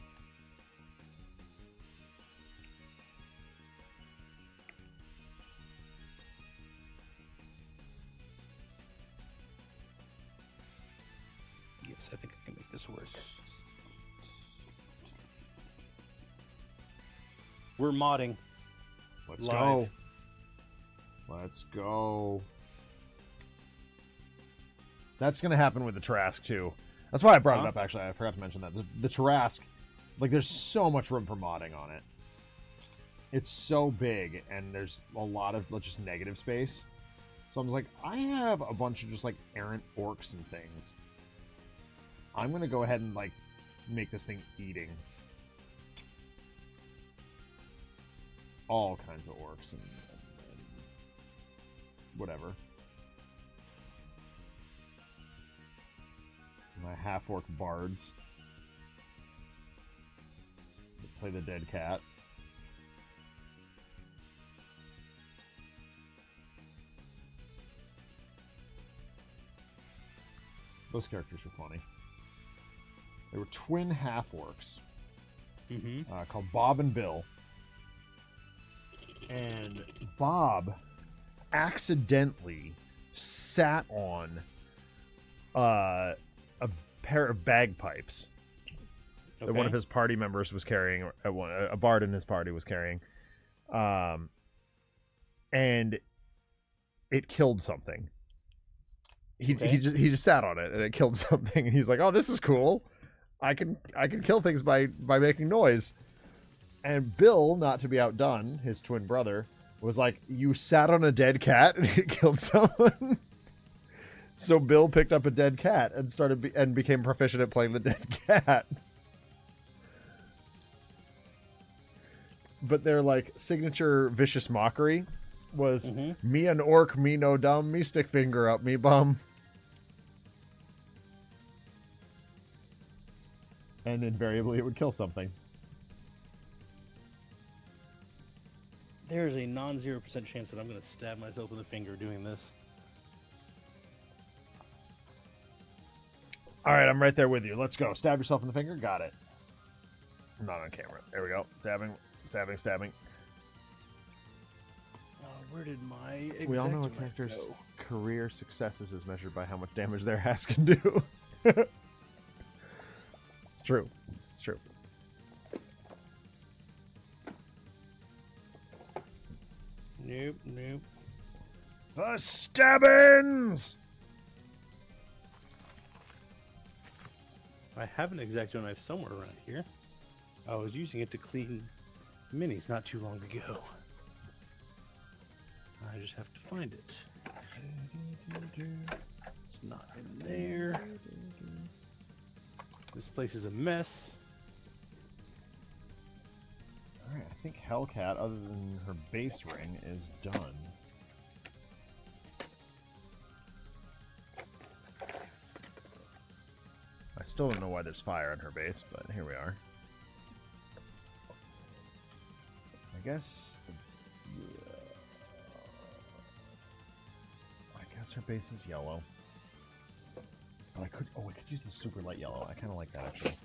Yes, I think I can make this work. We're modding. Let's live. go. Let's go. That's going to happen with the Trask, too. That's why I brought it up, actually. I forgot to mention that. The Trask, like, there's so much room for modding on it. It's so big, and there's a lot of just negative space. So I'm like, I have a bunch of just, like, errant orcs and things. I'm going to go ahead and, like, make this thing eating. All kinds of orcs and whatever. My half-orc bards. Play the dead cat. Those characters were funny. They were twin half-orcs. Called Bob and Bill. And Bob accidentally sat on a pair of bagpipes that one of his party members was carrying, a bard in his party was carrying, and it killed something. He just sat on it and it killed something, and he's like, "Oh, this is cool. I can kill things by making noise." And Bill, not to be outdone, his twin brother, was like, "You sat on a dead cat and it killed someone." So Bill picked up a dead cat and became proficient at playing the dead cat. But their like signature vicious mockery was me an orc, me no dumb, me stick finger up, me bum. And invariably it would kill something. There's a non-0% chance that I'm going to stab myself in the finger doing this. All right, I'm right there with you. Let's go. Stab yourself in the finger. Got it. I'm not on camera. There we go. Stabbing, stabbing, stabbing. Where did my We all know a character's career successes is measured by how much damage their ass can do. It's true. It's true. Nope, nope. The stabbings! I have an X-Acto knife somewhere around here. I was using it to clean minis not too long ago. I just have to find it. It's not in there. This place is a mess. Alright, I think Hellcat, other than her base ring, is done. I still don't know why there's fire on her base, but here we are. I guess... I guess her base is yellow. But I could... Oh, I could use the super light yellow. I kind of like that, actually.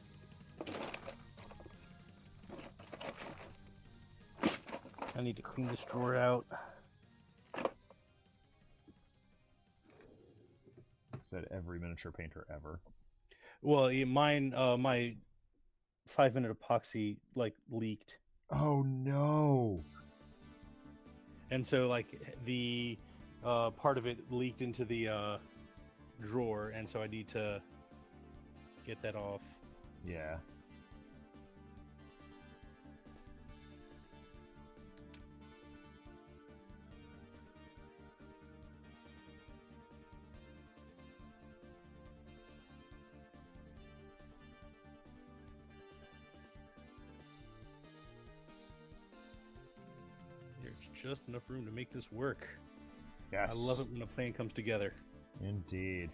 I need to clean this drawer out. Said every miniature painter ever. Well, mine, my 5-minute epoxy like leaked. Oh no! And so like the part of it leaked into the drawer, and so I need to get that off. Yeah. Just enough room to make this work. Yes. I love it when a plan comes together. Indeed.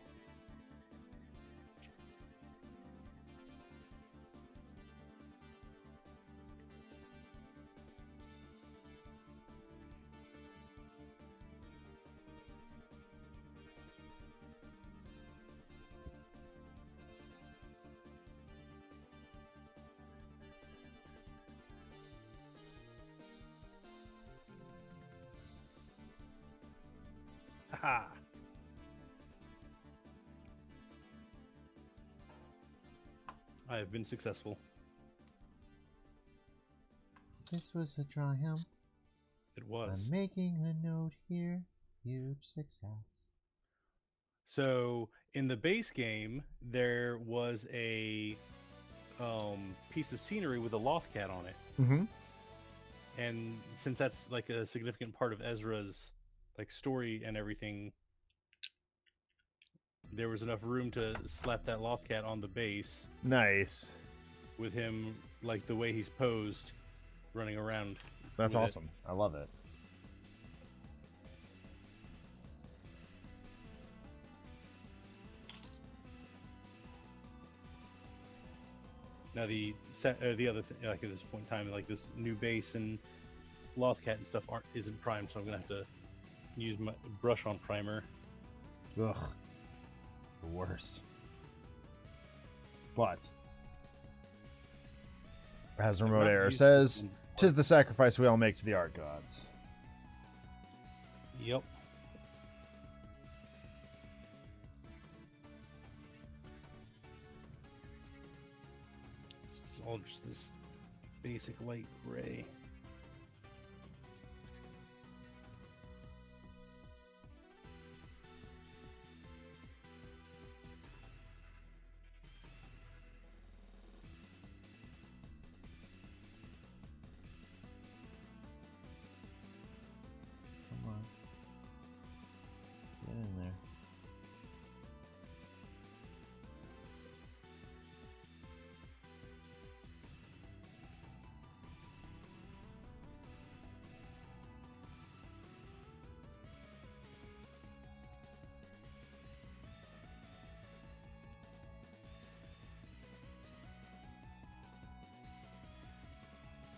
Ha! I have been successful. This was a triumph. It was. I'm making a note here. Huge success. So in the base game, there was a piece of scenery with a loft cat on it. Mm-hmm. And since that's like a significant part of Ezra's like story and everything, there was enough room to slap that loft cat on the base Nice. with him like the way he's posed running around. That's with it. awesome. I love it. Now the other thing, like at this point in time, like this new base and loft cat and stuff isn't primed, so I'm gonna have to use my brush on primer. Ugh. The worst. But as Remote Error says, "'Tis the sacrifice we all make to the art gods." Yep. It's all just this basic light gray. Come on. Get in there.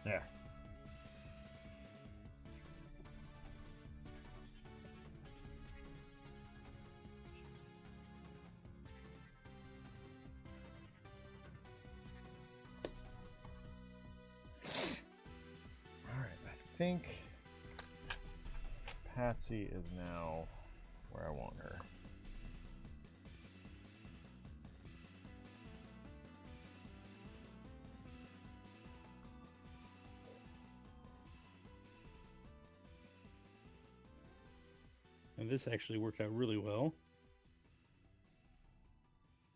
There. Alright, I think Patsy is now where I want her. And this actually worked out really well.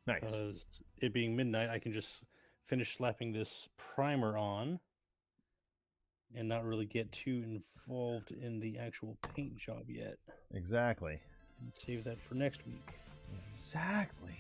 Nice. Because it being midnight, I can just finish slapping this primer on and not really get too involved in the actual paint job yet. Exactly. And save that for next week. Exactly.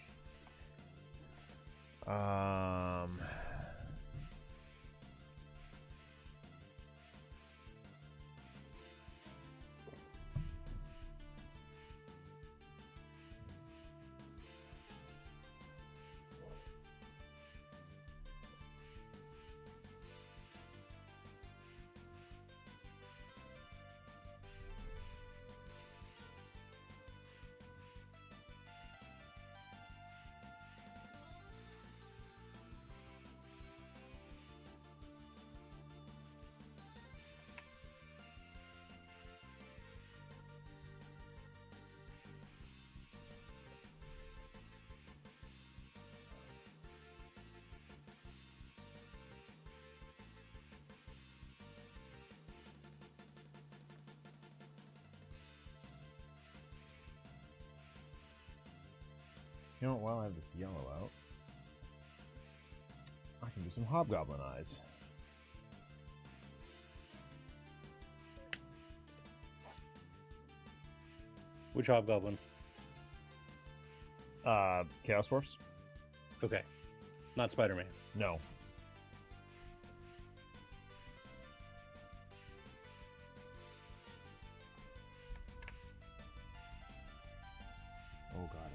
You know, while I have this yellow out, I can do some hobgoblin eyes. Which hobgoblin? Chaos Force? Okay. Not Spider-Man. No. Oh, God.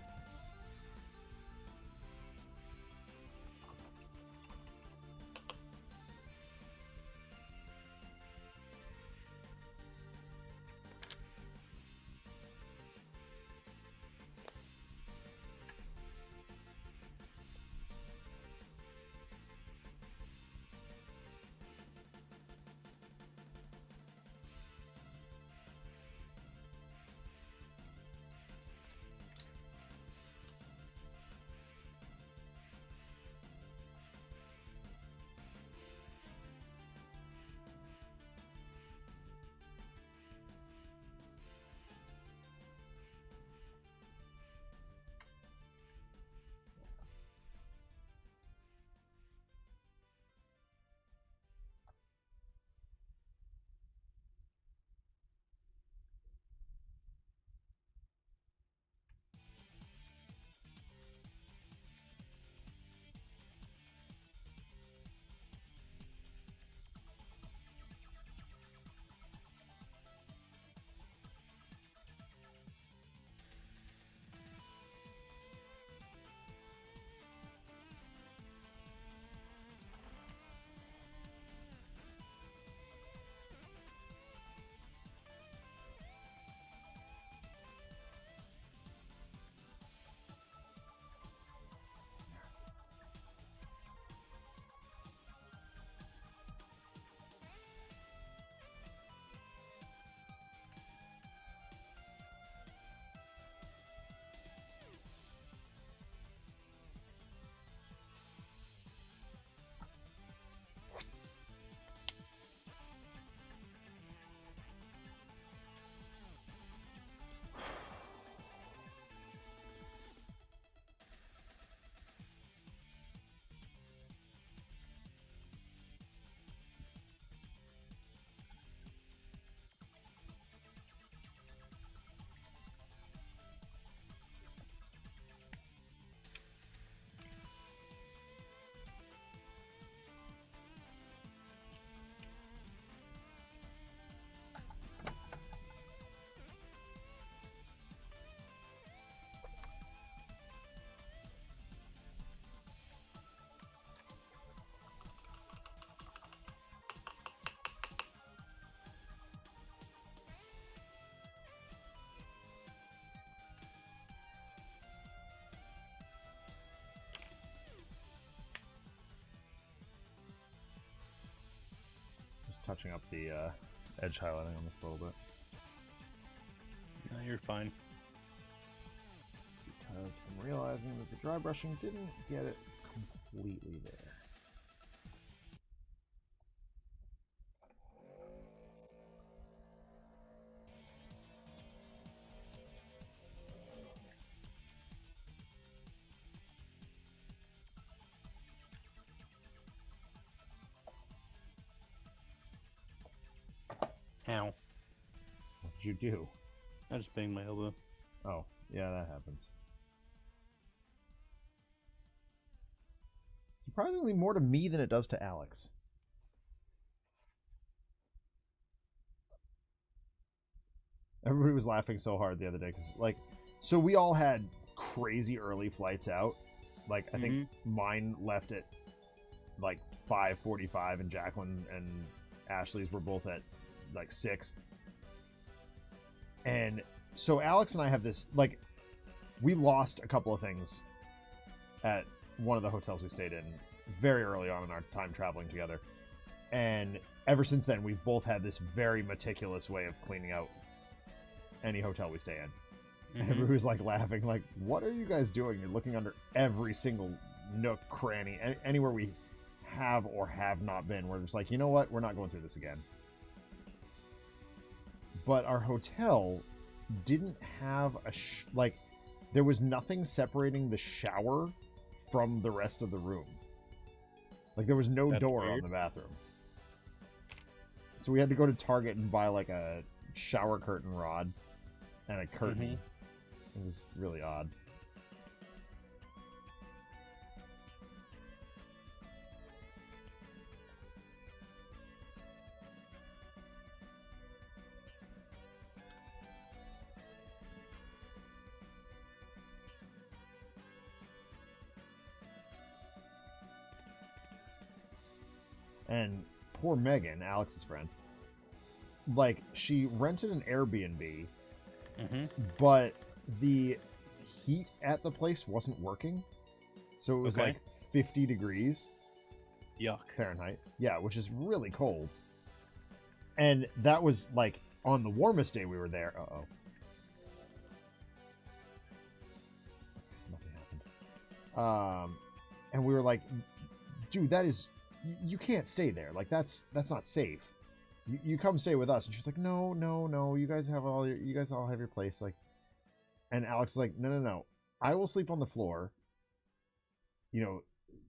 Touching up the edge highlighting on this a little bit. No, you're fine. Because I'm realizing that the dry brushing didn't get it completely there. Ow. What did you do? I just banged my elbow. Oh, yeah, that happens. Surprisingly more to me than it does to Alex. Everybody was laughing so hard the other day because, like, so we all had crazy early flights out. Like, I think mine left at like 5:45, and Jacqueline and Ashley's were both at like 6. And so Alex and I have this, like, we lost a couple of things at one of the hotels we stayed in very early on in our time traveling together. And ever since then, we've both had this very meticulous way of cleaning out any hotel we stay in. And everybody's like laughing, like, what are you guys doing? You're looking under every single nook, cranny, anywhere we have or have not been. We're just like, you know what? We're not going through this again. But our hotel didn't have a like, there was nothing separating the shower from the rest of the room. Like, there was no door on the bathroom. So we had to go to Target and buy, like, a shower curtain rod and a curtain. It was really odd. And poor Megan, Alex's friend, like, she rented an Airbnb, but the heat at the place wasn't working. So it was like 50 degrees. Yuck. Fahrenheit. Yeah, which is really cold. And that was like on the warmest day we were there. Uh-oh. Nothing happened. And we were like, dude, that is... You can't stay there. Like, that's not safe. You come stay with us. And she's like, no. You guys all have your place. Like, and Alex is like, no. I will sleep on the floor. You know,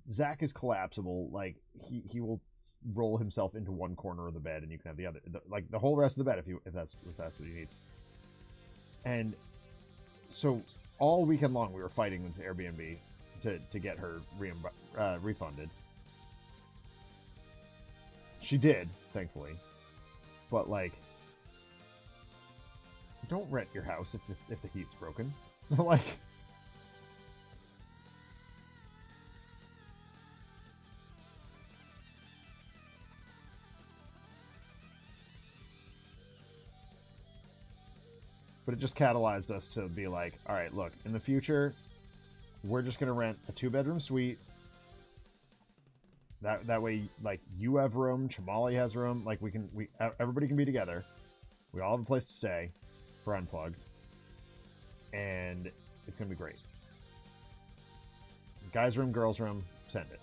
Zach is collapsible. Like, he will roll himself into one corner of the bed, and you can have the other. Like, the whole rest of the bed if that's what you need. And so all weekend long we were fighting with Airbnb to get her refunded. She did, thankfully. But, like, don't rent your house if the heat's broken. Like... But it just catalyzed us to be like, all right, look, in the future, we're just going to rent a 2-bedroom suite. That way, like, you have room, Chamali has room, like, everybody can be together. We all have a place to stay for Unplugged. And it's going to be great. Guys' room, girls' room, send it.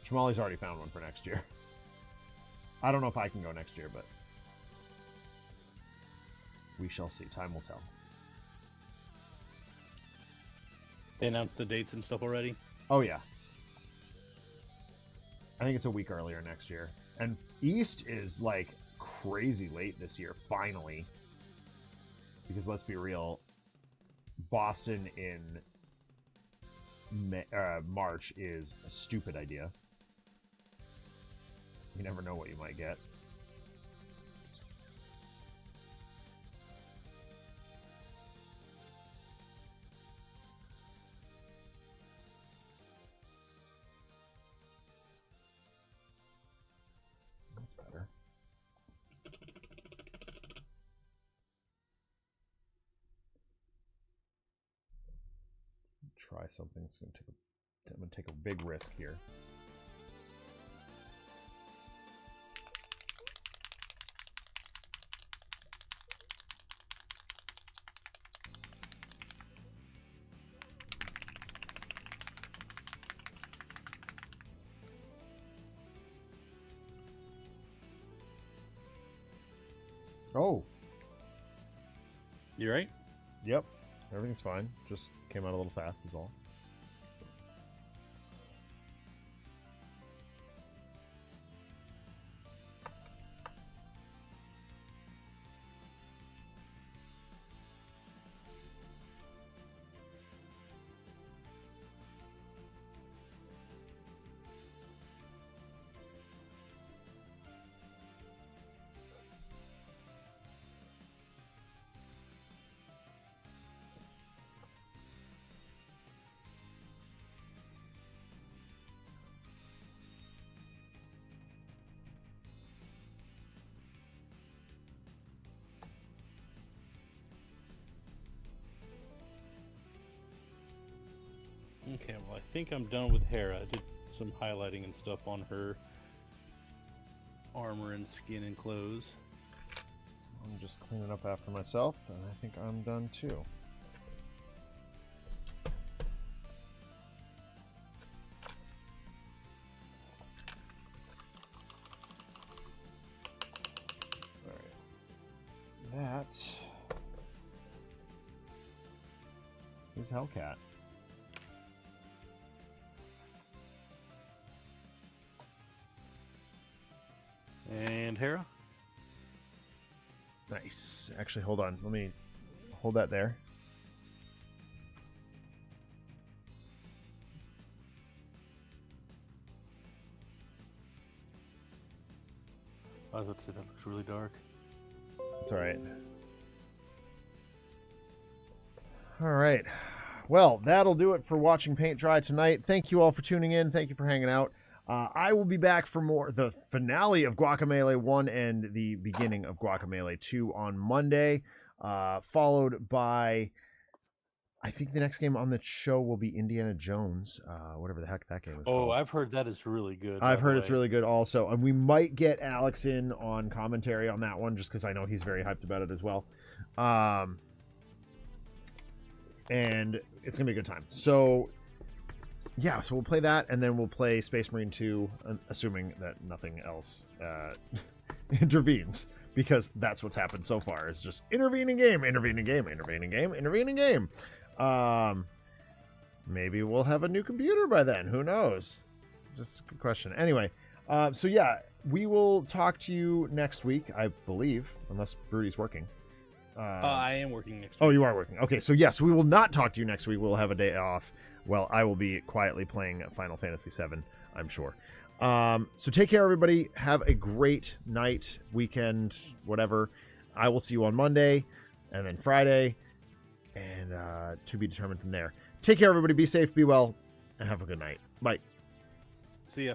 Chamali's already found one for next year. I don't know if I can go next year, but we shall see. Time will tell. They announced the dates and stuff already? Oh, yeah. I think it's a week earlier next year. And East is, like, crazy late this year, finally. Because let's be real, Boston in March is a stupid idea. You never know what you might get. That's better. Try something. I'm gonna take a big risk here. Oh. You right? Yep. Everything's fine. Just came out a little fast is all. Okay, well, I think I'm done with Hera. I did some highlighting and stuff on her armor and skin and clothes. I'm just cleaning up after myself, and I think I'm done too. Who's Hellcat? And Hera. Nice. Actually, hold on. Let me hold that there. I was about to say that looks really dark. It's all right. All right. Well, that'll do it for watching paint dry tonight. Thank you all for tuning in. Thank you for hanging out. I will be back for the finale of Guacamelee 1 and the beginning of Guacamelee 2 on Monday, followed by, I think the next game on the show will be Indiana Jones, whatever the heck that game is called. Oh, I've heard that is really good. I've heard it's really good also. And we might get Alex in on commentary on that one, just because I know he's very hyped about it as well. And it's going to be a good time. So, yeah, so we'll play that, and then we'll play Space Marine 2, assuming that nothing else intervenes, because that's what's happened so far. It's just intervening game, intervening game, intervening game, intervening game. Maybe we'll have a new computer by then. Who knows? Just a good question. Anyway, so yeah, we will talk to you next week, I believe, unless Brody's working. I am working next week. Oh, you are working. Okay, so yes, we will not talk to you next week. We'll have a day off. Well, I will be quietly playing Final Fantasy VII, I'm sure. So take care, everybody. Have a great night, weekend, whatever. I will see you on Monday, and then Friday, and to be determined from there. Take care, everybody. Be safe, be well, and have a good night. Bye. See ya.